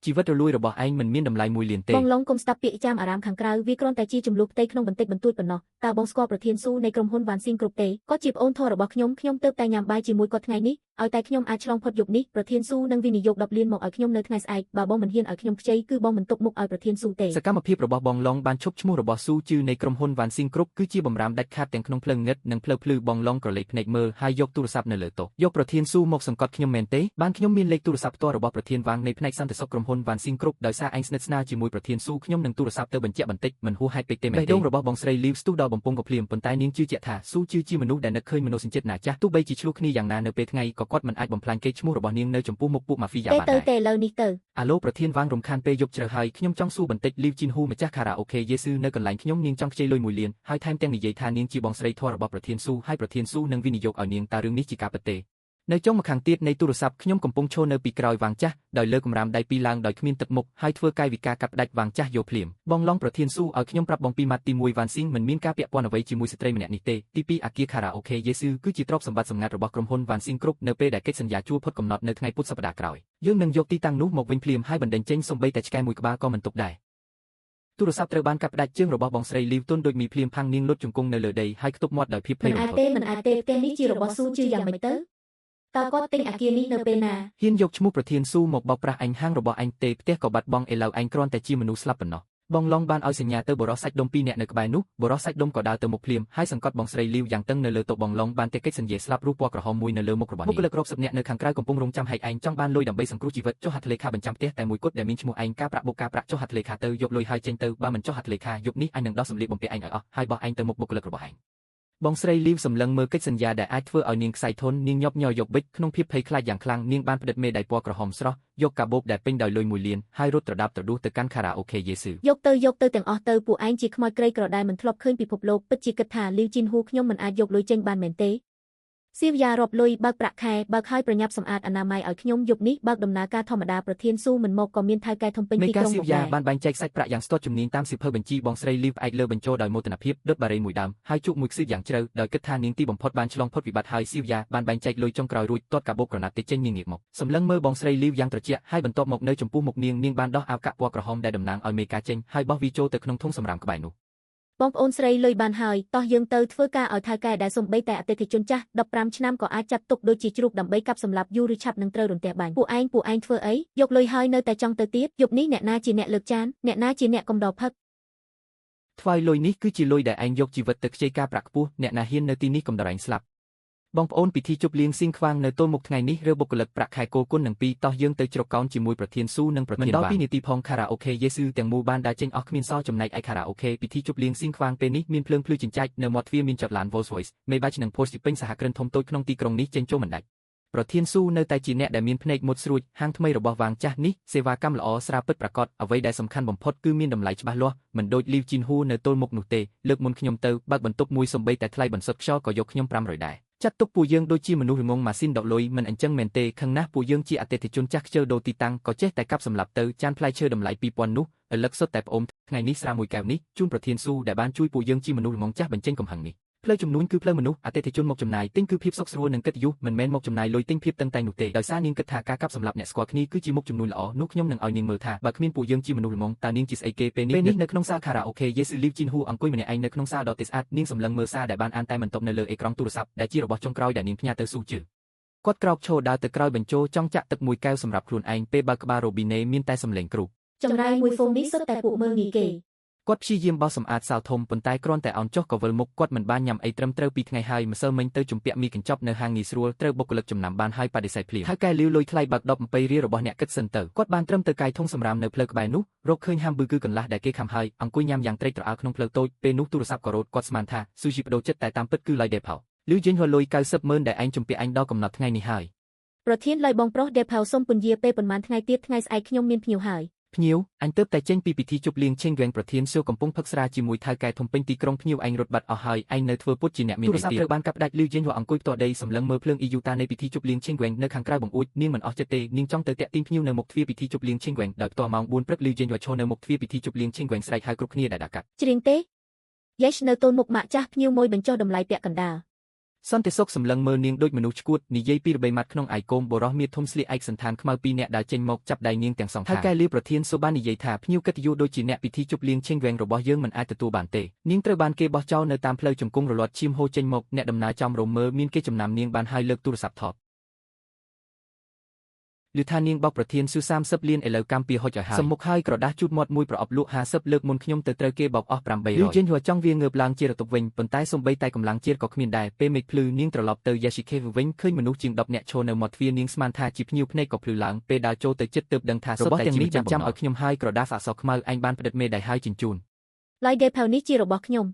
ជីវិតរលួយរបស់ឯងមិនមានតម្លៃ1លានទេ បងឡុងកុំស្ដាប់ពាក្យចាមអារាមខាងក្រៅវាគ្រាន់តែជាចំនួនផ្ទៃក្នុងបន្តិចបន្តួចប៉ុណ្ណោះតើបងស្គាល់ប្រធានស៊ូនៃក្រុមហ៊ុនវ៉ាន់ស៊ីងគ្រប់ទេគាត់ជាប្អូនធំរបស់ខ្ញុំទើបតែញ៉ាំបាយជាមួយគាត់ថ្ងៃនេះឲ្យតែខ្ញុំអាចឆ្លងផុតយប់នេះប្រធានស៊ូនឹងវិនិយោគ10លានមកឲ្យខ្ញុំនៅថ្ងៃស្អែកបើបងមិនហ៊ានឲ្យខ្ញុំខ្ចីគឺបងមិនទុកមុខឲ្យប្រធានស៊ូទេ សកម្មភាពរបស់បងឡុងបានឈប់ឈ្មោះរបស់ស៊ូជឺនៃក្រុមហ៊ុនវ៉ាន់ស៊ីងគ្រប់គឺជាបំរាមដាច់ខាតទាំងក្នុងផ្លូវងឹតនិងផ្លូវភ្លឺបងឡុងក្រឡេកភ្នែកមើលហើយយកទូរស័ព្ទនៅលើតុយកប្រធានស៊ូមកសង្កត់ខ្ញុំមែនទេបានខ្ញុំមានលេខទូរស័ព្ទផ្ទាល់របស់ប្រធានវ៉ាងនៃផ្នែកសន្តិសុខក្រុមហ៊ុនវ៉ាន់ស៊ីងគ្រប់ដោយសារឯងស្និទ្ធស្នាលជាមួយប្រធានស៊ូខ្ញុំនឹងទូរស័ព្ទទៅបញ្ជាក់បន្តិចមិនហួសហេតុពេកទេមែនទេបេះដូងរបស់បងស្រីលីវស្ទុះដល់បំពង់ក៏ភ្លាមប៉ុន្តែនាងជឿជាក់ថាស៊ូជឺជាមនុស្សដែលនឹកឃើញមនោសញ្ចេតនាចាស់ទោះបីជាឆ្លោះគ្នាយ៉ាងណានៅពេលថ្ងៃក៏គាត់មិនអាចបំផ្លាញកេរ្តិ៍ឈ្មោះរបស់នាងនៅចំពោះមុខពួកម៉ាហ្វីយ៉ាបានដែរ ឥឡូវនេះទៅ អាឡូប្រធានវ៉ាងរំខានពេលយប់ជ្រៅហើយខ្ញុំចង់សួរបន្តិចលីវជីនហ៊ូម្ចាស់ខារ៉ាអូខេយេស៊ឺនៅកន្លែងខ្ញុំនាងចង់ខ្ចីលុយ1លានហើយថែមទាំងនិយាយថានាងជាបងស្រីធម៌របស់ប្រធានស៊ូហើយប្រធានស៊ូនឹងវិនិយោគឲ្យនាងតើរឿងនេះជាការពិតទេនៅចុងម្ខាងទៀតនៃទូរស័ព្ទខ្ញុំកំពុងឈរនៅពីក្រោយវ៉ាងចាស់ដោយលើកកម្រាមដៃពីរឡើងដោយគ្មានទឹកមុខហើយធ្វើកាយវិការកាត់ផ្ដាច់វ៉ាងចាស់យកភ្លាមបងឡុងប្រធានស៊ូឲ្យខ្ញុំប្រាប់បងពីម៉ាត់ទី1វ៉ាន់ស៊ីងមិនមានការពាក់ព័ន្ធអ្វីជាមួយស្ត្រីម្នាក់នេះទេទី2អាគារខារ៉ាអូខេយេស៊ឺគឺជាទ្រព្យសម្បត្តិសម្ងាត់របស់ក្រុមហ៊ុនវ៉ាន់ស៊ីងគ្រប់នៅពេលដែលកិច្ចសន្យាជួលផុតកំណត់នៅថ្ងៃពុធសប្តាហ៍ក្រោយយើងនឹងយកទីតាំងនោះមកវិញភ្លាមហើយបណ្ដេញចេញសូម្បីតែឆ្កែមួយក្បាលក៏មិនទុកដែរទូរស័ព្ទត្រូវបានកាត់ផ្ដាច់ជើងរបស់បងស្រីលីវទុនដូចមីភ្លាមផាំងនាងលុតជង្គង់នៅលើដីហើយខ្ទប់មាត់ដោយភាពភ័យរន្ធត់ មិនអាចទេផ្ទះនេះជារបស់ស៊ូជឺយ៉ាងម៉េចទៅតើគាត់ទិញអាគារនេះនៅពេលណា ហ៊ានយកឈ្មោះប្រធានស៊ូមកបោកប្រាស់អញហាងរបស់អញទេផ្ទះក៏បាត់បង់ឥឡូវអញគ្រាន់តែជាមនុស្សស្លាប់ប៉ុណ្ណោះបងឡុងបានឲ្យសញ្ញាទៅបរិសសាច់ដុំ2នាក់នៅក្បែរនោះបរិសសាច់ដុំក៏ដើរទៅមុខភ្លាមហើយសង្កត់បងស្រីលីវយ៉ាងតឹងនៅលើតុបងឡុងបានតែកិច្ចសន្យាស្លាប់រស់ពណ៌ក្រហមមួយនៅលើមុខរបស់នាងបុគ្គលិករាប់សិបនាក់នៅខាងក្រៅកំពុងរងចាំហែកឯងចង់បានលុយដើម្បីសង្គ្រោះជីវិតចុះហត្ថលេខាបញ្ចាំផ្ទះតែមួយគត់ដែលមានឈ្មោះឯងការប្រាក់បុកការប្រាក់ចុះហត្ថលេខាទៅយកលុយហើយចេញទៅបើមិនចុះហត្ថលេខាយប់នេះអញនឹងដោះសម្លៀកបំពាក់ឯងឲ្យអស់ហើយបោះឯងទៅមុខបុគ្គលិករបស់ឯងបងស្រីលីវសម្លឹងមើលកិច្ចសន្យាដែលអាចធ្វើឲ្យនាងខ្សែធននាងញាប់ញ័រយកបិចក្នុងភាពភ័យខ្លាចយ៉ាងខ្លាំងនាងបានផ្តិតមេដៃពណ៌ក្រហមស្រស់យកកាបូបដែលពេញដោយលុយ1លានហើយរត់ត្រដាប់ត្រដួសទៅកាន់ខារ៉ាអូខេយេស៊ឺយកទៅទាំងអស់ទៅពួកឯងជាខ្មោចក្រីក្រដែលមិនធ្លាប់ឃើញពិភពលោកពិតជាគិតថាលីវជីនហ៊ូខ្ញុំមិនអាចយកលុយចេញបានមែនទេសៀវយ៉ារាប់លុយបើកប្រាក់ខែបើកឲ្យប្រញាប់សម្អាតអនាម័យឲ្យខ្ញុំយប់នេះបើកដំណើរការធម្មតាប្រធានស៊ូមិនមកក៏មានថៅកែធំពេញទីក្រុង សៀវយ៉ាបានបែងចែកសាច់ប្រាក់យ៉ាងស្ទាត់ជំនាញតាមសៀវភៅបញ្ជីបងស្រីលីវផ្អែកលើបញ្ចូលដោយមោទនភាពដុតបារេមួយដើមហើយជក់មួយខ្សឹបយ៉ាងជ្រៅដោយគិតថានាងទីបំផុតបានឆ្លងផុតវិបត្តិហើយសៀវយ៉ាបានបែងចែកលុយចុងក្រោយរួចទាត់កាបូបក្រណាត់ទេចេញងាកមកសម្លឹងមើលបងស្រីលីវយ៉ាងត្រជាក់ហើយបន្ទាប់មកនៅចំពោះមុខនាងបានដោះអាវកាក់ពណ៌ក្រហមដែលតំណាងឲ្យមេកាចេញហើយបោះវាចូលទៅក្នុងធុងសម្រាមក្បែរនោះបងប្អូនស្រីលុយបានហើយតោះយើងទៅធ្វើការឲ្យថៅកែដែលសំបីតែអតិថិជនចាស់15ឆ្នាំក៏អាចចាត់ទុកដូចជាជ្រូកដើម្បីកាប់សម្លាប់យូរឬឆាប់នឹងត្រូវរន្ទះបាញ់ពួកឯងធ្វើអីយកលុយហើយនៅតែចង់ទៅទៀតយប់នេះអ្នកណាជាអ្នកលើកចានអ្នកណាជាអ្នកកំដរផឹកថ្វាយលុយនេះគឺជាលុយដែលឯងយកជីវិតទៅខ្ចីការប្រាក់ខ្ពស់អ្នកណាហ៊ាននៅទីនេះកំដរឯងស្លាប់បងប្អូនពិធីជប់លៀងស៊ីងខ្វាងនៅទល់មុខថ្ងៃនេះរើបុគ្គលិកប្រាក់ខែគោគុណនឹង2តោះយើងទៅជ្រកកោនជាមួយប្រធានស៊ូនិងប្រធានបានមិនដល់2នាទីផងខារ៉ាអូខេយេស៊ឺទាំងមូលបានដើរចេញអស់គ្មានសល់ចំណែកឯខារ៉ាអូខេពិធីជប់លៀងស៊ីងខ្វាងពេលនេះមានភ្លើងភ្លឺចិញ្ចាចនៅមាត់ទ្វារមានចតឡាន Rolls-Royce មេបាច់និង Porsche ពេញសហគ្រិនធំតូចក្នុងទីក្រុងនេះចេញចូលមិនដាច់ប្រធានស៊ូនៅតែជាអ្នកដែលមានភ្នែកមុតស្រួចហាងថ្មីរបស់វាងចាស់នេះសេវាកម្មល្អស្រាលពិតប្រាកដអ្វីដែលសំខាន់បំផុតគឺមានតម្លៃច្បាស់លាស់មិនដូចលីវជីនហ៊ូនៅទល់មុខនោះទេលើកមុនខ្ញុំទៅបើកបន្ទប់មួយសំបីតែថ្លៃបន្សុទ្ធខ្យល់ក៏យកខ្ញុំ500ដែរចាត់ទុកពួកយើងដូចជាមនុស្សរងងម៉ាស៊ីនដកលុយមិនអញ្ចឹងមែនទេខឹងណាស់ពួកយើងជាអតិថិជនចាស់ខ្ជិលដូរទីតាំងក៏ចេះតែកាប់សម្លាប់ទៅចានផ្លែឈើតម្លៃ2000នោះឥឡូវសុទ្ធតែប្អូនថ្ងៃនេះស្រាមួយកែវនេះជូនប្រធានស៊ូដែលបានជួយពួកយើងជាមនុស្សរងងចាស់បញ្ចេញកំហឹងនេះផ្លូវជំនួញគឺផ្លូវមនុស្សអតិថិជនមកចំណាយទិញគឺភាពសុខស្រួលនិងកិត្តិយសមិនមែនមកចំណាយលុយទិញភាពតឹងតែងនោះទេដោយសារនាងគិតថាការកាប់សម្លាប់អ្នកស្គាល់គ្នាគឺជាមុខជំនួញល្អនោះខ្ញុំនឹងឲ្យនាងមើលថាបើគ្មានពួកយើងជាមនុស្សរងងតើនាងជាស្អីគេពេលនេះនៅក្នុងសាលខារ៉ាអូខេយេស៊ឺលីវជីនហ៊ូអង្គុយម្នាក់ឯងនៅក្នុងសាលដ៏ស្អាតនាងសម្លឹងមើលសារដែលបានអានតែមិនតបនៅលើអេក្រង់ទូរស័ព្ទដែលជារបស់ចុងក្រោយដែលនាងផ្ញើទៅស៊ូជឺគាត់ក្រោកឈរដើរទៅក្រោយបញ្ជោចង់ចាក់ទឹកមួយកែវសម្រាប់ខ្លួនឯងពេលបើកក្បាលរ៉ូប៊ីណេមានតែសំឡេងគ្រូចម្រៃមួយហ្វូមនេះសុទ្ធតែពួកមើលងាយគេគាត់ព្យាយាមបោសសម្អាតសាវធំប៉ុន្តែគ្រាន់តែអោនចុះក៏វិលមុខគាត់មិនបានញ៉ាំអីត្រឹមត្រូវ2ថ្ងៃហើយម្សិលមិញទៅជំពាក់មីកញ្ចប់នៅហាងងាយស្រួលត្រូវបុគ្គលិកចំណាំបានហើយបដិសេធភ្លាមហើយកែលាវលុយថ្លៃបាក់10រៀលរបស់អ្នកគិតសិនទៅគាត់បានត្រឹមទៅកាយធុងសម្រាមនៅផ្លូវក្បែរនោះរកឃើញហាំប៊ឺគឺកន្លះដែលគេខំហើយអង្គុយញ៉ាំយ៉ាងត្រេកត្រអាលក្នុងផ្លូវតូចពេលនោះទូរស័ព្ទក៏រត់គាត់ស្មានថាស៊ូជីបដូរចិត្តតែតាមពិតគឺឡៃដេផោលឺយេញហលុយ900000ដែលឯងជំពាក់អញដល់កំណត់ថ្ងៃនេះហើយប្រធានឡៃបងប្រុសដេផោសុំពន្យាពេលប៉ុន្មានថ្ងៃទៀតថ្ងៃស្អែកខ្ញុំមានភ្ញៀវហើយ ភ្ញៀវអញទៅតែចេញពីពិធីជប់លៀងឆេងវែងប្រធានសួរកំពុងផឹកស្រាជាមួយថៅកែធំពេញទីក្រុងភ្ញៀវអញរត់បាត់អស់ហើយអញនៅធ្វើពុតជាអ្នកមានអីទៀតត្រូវបានកាប់ផ្ដាច់លឺយេងវ៉ាអង្គុយផ្ទាល់ដីសម្លឹងមើលភ្លើងអ៊ីយូតានៃពិធីជប់លៀងឆេងវែងនៅខាងក្រៅបង្អួចនាងមិនអស់ចិត្តទេនាងចង់ទៅតាក់ទាញភ្ញៀវនៅមុខទ្វារពិធីជប់លៀងឆេងវែងដោយផ្ទាល់ម៉ោង4ព្រឹកលឺយេងវ៉ាឈរនៅមុខទ្វារពិធីជប់លៀងឆេងវែងស្រែកហៅគ្រប់គ្នាដែលដាក់កាត់ ច្រៀងទេ Yes នៅតូនមុខម៉ាក់ចាស់ភ្ញៀវមួយបញ្ចុះតម្លៃពាក់កណ្ដាល សន្តិសុខសម្លឹងមើលនាងដូចមនុស្សឈួតនិយាយពីរបីម៉ាត់ក្នុងឯកគោមបរោះមៀតធំស្លៀកឯកសន្តានខ្មៅពីរនាក់ដែលចេញមកចាប់ដៃនាងទាំងសងខាងថៅកែលាប្រធានសូបាននិយាយថាភ្ញៀវកិត្តិយសដូចជាអ្នកពិធីជប់លៀងឆេងវែងរបស់យើងមិនអាចទទួលបានទេនាងត្រូវបានគេបោះចោលនៅតាមផ្លូវជង្គង់រលត់ឈាមហូរចេញមកអ្នកដំណើរចំរមើមានគេចំណាំនាងបានហើយលើកទូរស័ព្ទថតឮថានាងបោកប្រធានស៊ូ30លានឥឡូវកម្មពីហុចឲ្យហើយសមុខហើយក្រដាស់ជូតមាត់មួយប្រអប់លក់50លើកមុនខ្ញុំទៅត្រូវគេបោកអស់800លឺយេនហួរចង់វាងើបឡើងជារតុបវិញប៉ុន្តែសំបីតែកម្លាំងជាតិក៏គ្មានដែរពេលមេឃភ្លឺនាងត្រឡប់ទៅយ៉ាស៊ីខេវិញឃើញមនុស្សជាង10នាក់ឈរនៅមាត់ទ្វារនាងស្មានថាជាភ្ញៀវភ្នែកក៏ភ្លឺឡើងពេលដើរចូលទៅជិតទើបដឹងថារបស់ទាំងនេះចាំឲ្យខ្ញុំហើយក្រដាស់អក្សរខ្មៅអញបានផ្តិតមេដៃហើយជញ្ជូន Like Day ផៅនេះជារបស់ខ្ញុំ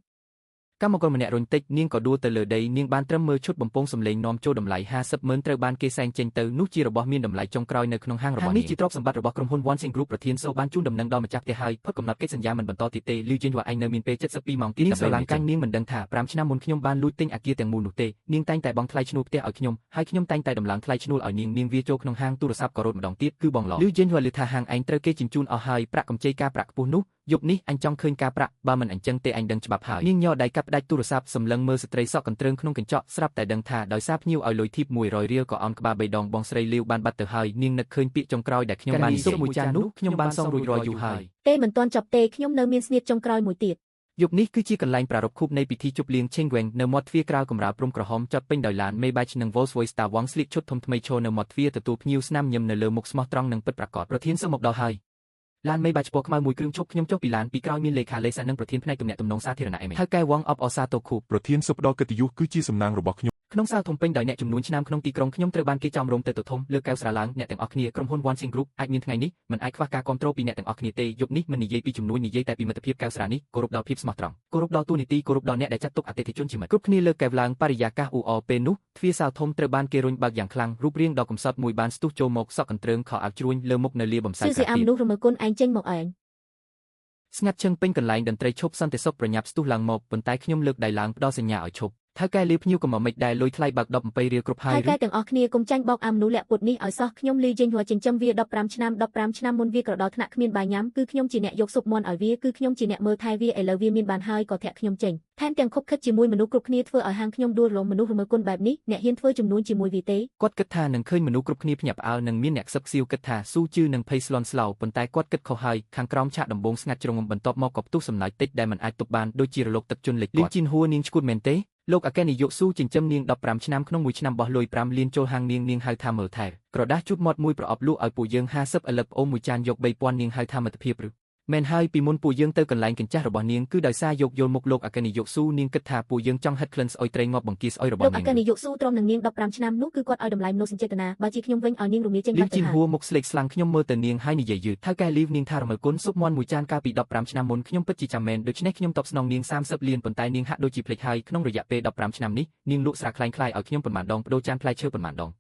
កម្មករម្នាក់រុញតិចនាងក៏ដួលទៅលើដីនាងបានត្រឹមមើលឈុតបំពង់សម្លេងនាំចូលតម្លៃ50ម៉ឺនត្រូវបានគេសែងចេញទៅនោះជារបស់មានតម្លៃចុងក្រោយនៅក្នុងហាងរបស់នេះជាទ្រព្យសម្បត្តិរបស់ក្រុមហ៊ុន One Sing Group ប្រធានសូបានជូនដំណឹងដល់ម្ចាស់ផ្ទះហើយផុតកំណត់កិច្ចសន្យាមិនបន្តទៀតទេលឺយេនវ៉ាអញនៅមានពេល72ម៉ោងទៀតនាងស្រឡាញ់កាំងនាងមិនដឹងថា5ឆ្នាំមុនខ្ញុំបានលួចទិញអគារទាំងមូលនោះទេនាងតែងតែបង់ថ្លៃឈ្នួលផ្ទះឲ្យខ្ញុំហើយខ្ញុំតែងតែដំឡើងថ្លៃឈ្នួលឲ្យនាងវាចូលក្នុងហាងទូរស័ព្ទក៏រត់ម្ដងទៀតគឺបងឡលឺយេនវ៉ាឮថាហាងឯងត្រូវគេជញ្ជូនអស់ហើយប្រាក់កម្ចីការប្រាក់ខ្ពស់នោះយប់នេះអញចង់ឃើញការប្រាក់បើមិនអញ្ចឹងទេអញដឹងច្បាប់ហើយនាងញ័រដៃកាប់ផ្ដាច់ទូរស័ព្ទសម្លឹងមើលស្ត្រីសក់កន្ទ្រើងក្នុងកញ្ចក់ស្រាប់តែដឹងថាដោយសារភ្ញៀវឲ្យលុយធីប100រៀលក៏អោនក្បាល3ដងបងស្រីលាវបានបាត់ទៅហើយនាងនឹកឃើញពាក្យចុងក្រោយដែលខ្ញុំបានសុំមួយចាននោះខ្ញុំបានសងរួចរាល់យូរហើយទេមិនទាន់ចប់ទេខ្ញុំនៅមានស្នៀតចុងក្រោយមួយទៀតយប់នេះគឺជាកន្លែងប្រារព្ធខួបនៃពិធីជប់លៀងឆេងវែងនៅមាត់ទ្វារក្រៅកម្រាលព្រំក្រហមចតពេញដោយឡាន Maybach និង Volkswagen Starwang ស្លៀកឈុតធំថ្មីឈរនៅមាត់ទ្វារទទួលភ្ញៀវស្នាមញឹមនៅលើមុខស្មោះត្រង់និងពិតប្រាកដប្រធានសូមមកដល់ហើយឡាន Maybach ពណ៌ខ្មៅមួយគ្រឿងឈប់ខ្ញុំចុះពីឡានពីក្រោយមានលេខាលេសានិងប្រធានផ្នែកទំនាក់ទំនងសាធារណៈថៅកែវ៉ងអបអសាតូខូប្រធានសូផ្ដល់កិត្តិយសគឺជាសំណាងរបស់ខ្ញុំ ក្នុងសាលធំពេញដោយអ្នកចំនួនឆ្នាំក្នុងទីក្រុងខ្ញុំត្រូវបានគេចោមរោមទៅធំលើកកែវស្រាឡើងអ្នកទាំងអស់គ្នាក្រុមហ៊ុន One Sing Group អាចមានថ្ងៃនេះមិនអាចខ្វះការគ្រប់គ្រងពីអ្នកទាំងអស់គ្នាទេយប់នេះមិននិយាយពីចំនួននិយាយតែពីមិត្តភាពកែវស្រានេះគោរពដល់ភាពស្មោះត្រង់គោរពដល់ទូនីតិគោរពដល់អ្នកដែលចាត់ទុកអតិថិជនជាមិត្តគ្រប់គ្នាលើកកែវឡើងបរិយាកាសអ៊ូអរពេលនោះទ្វារសាលធំត្រូវបានគេរុញបើកយ៉ាងខ្លាំងរូបរាងដ៏កំសត់មួយបានស្ទុះចូលមកសក់កន្ទ្រើងខោអាវជ្រួញលើមុខនៅលាបំសាយកាទីមនុស្សរមើលគុណឯងចេញមកឯងស្ងាត់ឈឹងពេញកន្លែងតន្ត្រីឈប់សន្តិសុខប្រញាប់ស្ទុះឡើងមកប៉ុន្តែខ្ញុំលើកដៃឡើងផ្ដល់សញ្ញាឲ្យឈប់ថៅកែលាភ្ញៀវក៏មកមិនដែរលុយថ្លៃបើក10 20រៀលគ្រប់ហើយថៅកែទាំងអស់គ្នាគុំចាញ់បោកអាមនុស្សលាក់ពុតនេះឲ្យសោះខ្ញុំលីចេញហួរចិញ្ចឹមវា15ឆ្នាំមុនវាក៏ដល់ថ្នាក់គ្មានបាយញ៉ាំគឺខ្ញុំជាអ្នកយកស៊ុបមាន់ឲ្យវាគឺខ្ញុំជាអ្នកមើលថែវាឥឡូវវាមានបានហើយក៏ធាក់ខ្ញុំចេញថែមទាំងខົບខិតជាមួយមនុស្សគ្រប់គ្នាធ្វើឲ្យហាងខ្ញុំដួលរលំមនុស្សរមើលគុណបែបនេះអ្នកហ៊ានធ្វើចំនួនជាមួយវាទេគាត់គិតថានឹងឃើញមនុស្សគ្រប់គ្នាភ្ញាក់ផ្អើលនិងមានអ្នកខ្សឹបខ្សៀវគិតថាស៊ូជឺនឹងភ័យស្លន់ស្លោប៉ុន្តែគាត់គិតខុសហើយខាងក្រោមឆាកដំបងស្ងាត់ជ្រងបន្ទាប់មកក៏ផ្ទុះសំណើចតិចដែលមិនអាចទប់បានដូចជារលកទឹកជន់លិចគាត់លីជីនហួរនាងឈួតមែនទេលោកអគ្គនាយកស៊ូចិញ្ចឹមនាង15ឆ្នាំក្នុងមួយឆ្នាំបោះលុយ5លានចូលហាងនាងហៅថាមើលថែក្រដាស់ជូតមាត់មួយប្រអប់លក់ឲ្យពួកយើង50ឥឡូវប្អូនមួយចានយក3000នាងហៅថាមិត្តភាពឬមែនហើយពីមុនពួកយើងទៅកន្លែងកញ្ចាស់របស់នាងគឺដោយសារយកយល់មុខលោកអគ្គនាយកស៊ូនាងគិតថាពួកយើងចង់ហិតក្លិនស្អុយត្រីងាប់បង្គាស្អុយរបស់នាងលោកអគ្គនាយកស៊ូទ្រាំនឹងនាង15ឆ្នាំនោះគឺគាត់ឲ្យតម្លៃមនុស្សចេតនាបើជាខ្ញុំវិញឲ្យនាងរមៀលចេញបាត់ទៅហើយលីជីនហួរមុខស្លេកស្លាំងខ្ញុំមើលទៅនាងហើយនិយាយយឺតថៅកែលីវនាងថារមើលគុណស៊ុបមាន់មួយចានកាលពី15ឆ្នាំមុនខ្ញុំពិតជាចាំមែនដូច្នេះខ្ញុំតបស្នងនាង30លានប៉ុន្តែនាងហាក់ដូចជាភ្លេចហើយក្នុងរយៈពេល15ឆ្នាំនេះនាងលក់ស្រាខ្លាញ់ខ្លាយឲ្យខ្ញុំប៉ុន្មានដងបដូរចានផ្លែឈើប៉ុន្មានដង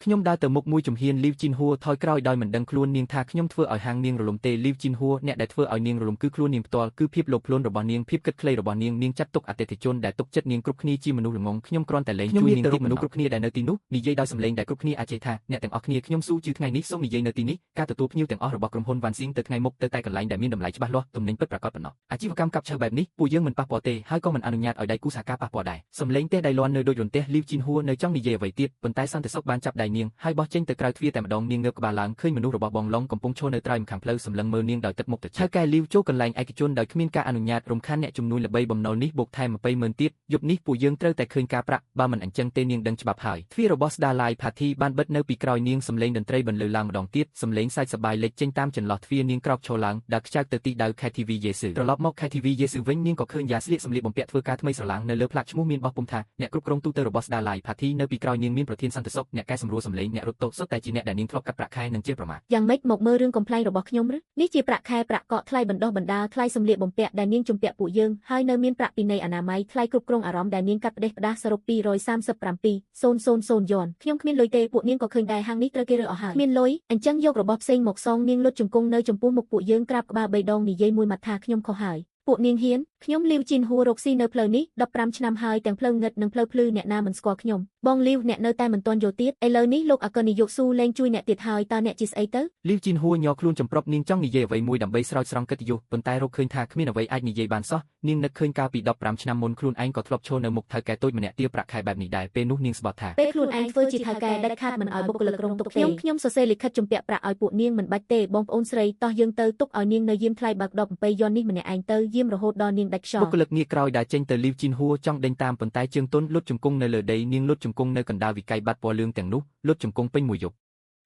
ខ្ញុំដើរទៅមុខមួយជំហានលីវជីនហួរថយក្រោយដោយមិនដឹងខ្លួននាងថាខ្ញុំធ្វើឲ្យហាងនាងរលំទេលីវជីនហួរអ្នកដែលធ្វើឲ្យនាងរលំគឺខ្លួននាងផ្ទាល់គឺភាពលោភលន់របស់នាងភាពគិតខ្លីរបស់នាងចាត់ទុកអតិថិជនដែលទុកចិត្តនាងគ្រប់គ្នាជាមនុស្សល្ងងខ្ញុំគ្រាន់តែលែងជួយនាងទីមនុស្សគ្រប់គ្នាដែលនៅទីនោះនិយាយដោយសម្លេងដែលគ្រប់គ្នាអាចជឿថាអ្នកទាំងអស់គ្នាខ្ញុំស៊ូជឿថ្ងៃនេះសូមនិយាយនៅទីនេះការទទួលភ្ញៀវទាំងអស់របស់ក្រុមហ៊ុន One Sing ទៅថ្ងៃមុខទៅតែកន្លែងដែលមានតម្លៃច្បាស់លាស់ទំនិញពិតប្រាកដប៉ុណ្ណោះអាជីវកម្មកាប់ឈើបែបនេះពួកយើងមិនប៉ះពាល់ទេហើយក៏មិនអនុញ្ញាតឲ្យដៃគូសហការប៉ះពាល់ដែរសម្លេងទេដៃលាន់នៅដូចរន្ទះលីវជីនហួរនៅចង់និយាយអ្វីទៀតប៉ុន្តែសន្តិសុខបានចាប់ដៃនាងហើយបោះចេញទៅក្រៅទ្វារតែម្ដងនាងងើបក្បាលឡើងឃើញមនុស្សរបស់បងឡុងកំពុងឈរនៅត្រើយម្ខាងផ្លូវសម្លឹងមើលនាងដោយទឹកមុខទៅឆៅកែលីវចូលកន្លែងឯកជនដោយគ្មានការអនុញ្ញាតរំខានអ្នកជំនួយល្បីបំណុលនេះបូកថែម20,000ទៀតយប់នេះពួកយើងត្រូវតែឃើញការប្រាក់បើមិនអញ្ចឹងទេនាងដឹងច្បាប់ហើយទ្វាររបស់ Starlight Party បានបិទនៅពីក្រោយនាងសម្លេងតន្ត្រីបន្លឺឡើងម្ដងទៀតសម្លេងសាច់សប្បាយលេចចេញតាមចន្លោះទ្វារនាងក្រោកឈរឡើងដើរខ្ចាក់ទៅទីដៅ KTV យេស៊ឺត្រឡប់មក KTV យេស៊ឺវិញនាងក៏ឃើញយ៉ាស្លៀកសម្លៀកបំពាក់ធ្វើការថ្មីស្រឡាងនៅលើផ្លាកឈ្មោះមានបោះពុំថាអ្នកគ្រប់គ្រងទូទៅរបស់ Starlight Party នៅពីក្រោយនាងមានប្រធានសន្តិសុខអ្នកកែសម្រួល រសម្លេងអ្នករត់តូសុទ្ធតែជាអ្នកដែលនាងធ្លាប់កាត់ប្រាក់ខែនិងជាប្រមាថ យ៉ាងម៉េចមកមើលរឿងកំ pl របស់ខ្ញុំឬនេះជាប្រាក់ខែប្រាក់កក់ថ្លៃបណ្ដោះបណ្ដាលថ្លៃសម្លៀកបំពាក់ដែលនាងជំពាក់ពួកយើងហើយនៅមានប្រាក់ពិន័យអនាម័យថ្លៃគ្រប់គ្រងអារម្មណ៍ដែលនាងកាត់ផ្ដេសផ្ដាសសរុប237,000 យន់ខ្ញុំគ្មានលុយទេពួកនាងក៏ឃើញដែរហាងនេះត្រូវគេរើអស់ហើយគ្មានលុយអញ្ចឹងយករបស់ផ្សេងមកសងនាងលុតជង្គង់នៅចំពោះមុខពួកយើងក្រាបក្បាល3 ដងនិយាយមួយម៉ាត់ថាខ្ញុំខុសហើយពួកនាងហ៊ានខ្ញុំលីវជីនហួររកស៊ីនៅផ្លូវនេះ15 ឆ្នាំហើយទាំងផ្លូវងឹតនិងផ្លូវភ្លឺអ្នកណាមិនស្គាល់ខ្ញុំបងលីវអ្នកនៅតែមិនទាន់យកទៀតឥឡូវនេះលោកអគ្គនាយកស៊ូលែងជួយអ្នកទៀតហើយតើអ្នកជាស្អីទៅ លីវជីនហួរញ័រខ្លួនចម្ប្រប់នាងចង់និយាយអ្វីមួយដើម្បីស្រោចស្រង់កិត្តិយសប៉ុន្តែរកឃើញថាគ្មានអ្វីអាចនិយាយបានសោះនាងនឹកឃើញកាលពី15 ឆ្នាំមុនខ្លួនឯងក៏ធ្លាប់ឈរនៅមុខថៅកែតូចម្នាក់ទារប្រាក់ខែបែបនេះដែរពេលនោះនាងស្បត់ថាពេលខ្លួនឯងធ្វើជាថៅកែដាច់ខាតមិនឲ្យបុគ្គលិករងទុកទេខ្ញុំសរសេរលិខិតជំពាក់ប្រាក់ឲ្យពួកនាងមិនបាច់ទេបងប្អូនស្រីតោះយើងទៅទុកឲ្យនាងនៅយាមថ្លៃបើកដប7 យន់នេះម្នាក់ឯងទៅយាមរហូតដល់នាងដាច់ខ្យល់ បុគ្គលិកងាកក្រោយដើរចេញទៅលីវជីនហួរចង់ដេញតាមប៉ុន្តែជើងទន់លុតជង្គង់នៅលើដីនាងលុតជង្គង់នៅកណ្ដាលវិក័យបាត់ពណ៌លឿងទាំងនោះលុតជង្គង់ពេញមួយយប់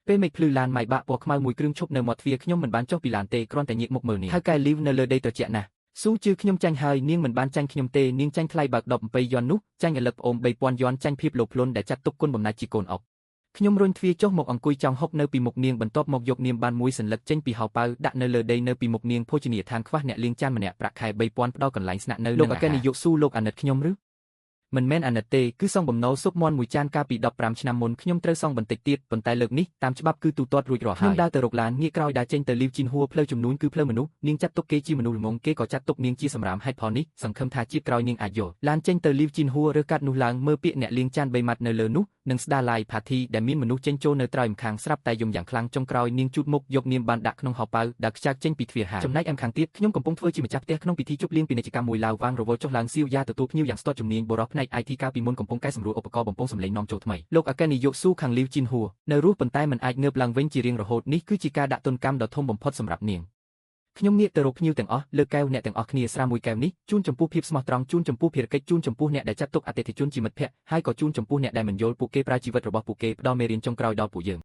ពេលមេឃភ្លឺឡានម៉ៃបាក់ពណ៌ខ្មៅមួយគ្រឿងឈប់នៅមាត់ទ្វារខ្ញុំមិនបានចុះពីឡានទេគ្រាន់តែញៀកមុខមើលនាងហើយកែលីវនៅលើដីត្រជាក់ណាស់ស៊ូជឿខ្ញុំចាញ់ហើយនាងមិនបានចាញ់ខ្ញុំទេនាងចាញ់ថ្លៃបើកដប7 យន់នោះចាញ់ឥលឹកប្អូន 3000 យន់ចាញ់ភាពលោភលន់ដែលចាត់ទុកគុណបំណាច់ជាកូនអុកខ្ញុំរុញទ្វារចុះមកអង្គុយចောင်းហុកនៅពីមុខនាងបន្ទាប់មកយកនាមបានមួយសន្លឹកចេញពីហោប៉ៅដាក់នៅលើដីនៅពីមុខនាងភោជនីយដ្ឋានខ្វះអ្នកលៀងចានម្នាក់ប្រាក់ខែ 3000 ផ្ដល់កន្លែងស្នាក់នៅលោកអគ្គនាយកស៊ូលោកអាណិតខ្ញុំឬមិនមែនអាណិតទេគឺសងបំណុលស៊ុបមាន់មួយចានកាលពី15 ឆ្នាំមុនខ្ញុំត្រូវសងបន្តិចទៀតប៉ុន្តែលើកនេះតាមច្បាប់គឺទូទាត់រួចរាល់ហើយខ្ញុំដើរទៅរកឡានងាកក្រោយដើរចេញទៅលីវជីនហួរផ្លូវចំនួនគឺផ្លូវមនុស្សនាងចាត់ទុកគេជាមនុស្សល្ងងគេក៏ចាត់ទុកនាងជាសម្រាមហេតុផលនេះសង្ឃឹមថាជាតិក្រោយនាងអាចយល់ឡានចេញទៅលីវជីនហួររើសកាត់នោះឡើងមើលពាក្យអ្នកលៀងចាន3ម៉ាត់នៅលើនោះនិងស្ដារឡាយផាធីដែលមានមនុស្សចេញចូលនៅត្រើយម្ខាងស្រាប់តែយំយ៉ាងខ្លាំងចុងក្រោយនាងជូតមុខយកនាមបានដាក់ក្នុងហោប៉ៅដើរខ្ចាកចេញពីទ្វារហាចំណែកខាងទៀតខ្ញុំកំពុងធ្វើជាម្ចាស់ផ្ទះក្នុងពិធីជប់លៀងពាណិជ្ជកម្មមួយឡាវវាងរវល់ចុះឡើងសៀវយ៉ាទទួលភ្ញៀវយ៉ាងស្ទាត់ជំនាញបុរសផ្នែក IT កាលពីមុនកំពុងកែសម្រួលឧបករណ៍បំពងសំឡេងនាំចូលថ្មីលោកអគ្គនាយកស៊ូខាងលីវជីនហួរនៅរស់ប៉ុន្តែមិនអាចងើបឡើងវិញជារៀងរហូតនេះគឺជាការដាក់ទណ្ឌកម្មដ៏ធំបំផុតសម្រាប់នាងខ្ញុំងាកទៅរកភ្ញៀវទាំងអស់លើកកែវអ្នកទាំងអស់គ្នាស្រាមួយកែវនេះជូនចំពោះភាពស្មោះត្រង់ជូនចំពោះភារកិច្ចជូនចំពោះអ្នកដែលចាត់ទុកអតិថិជនជាមិត្តភក្តិហើយក៏ជូនចំពោះអ្នកដែលមិនយល់ពួកគេប្រើជីវិតរបស់ពួកគេផ្ដល់មេរៀនចុងក្រោយដល់ពួកយើង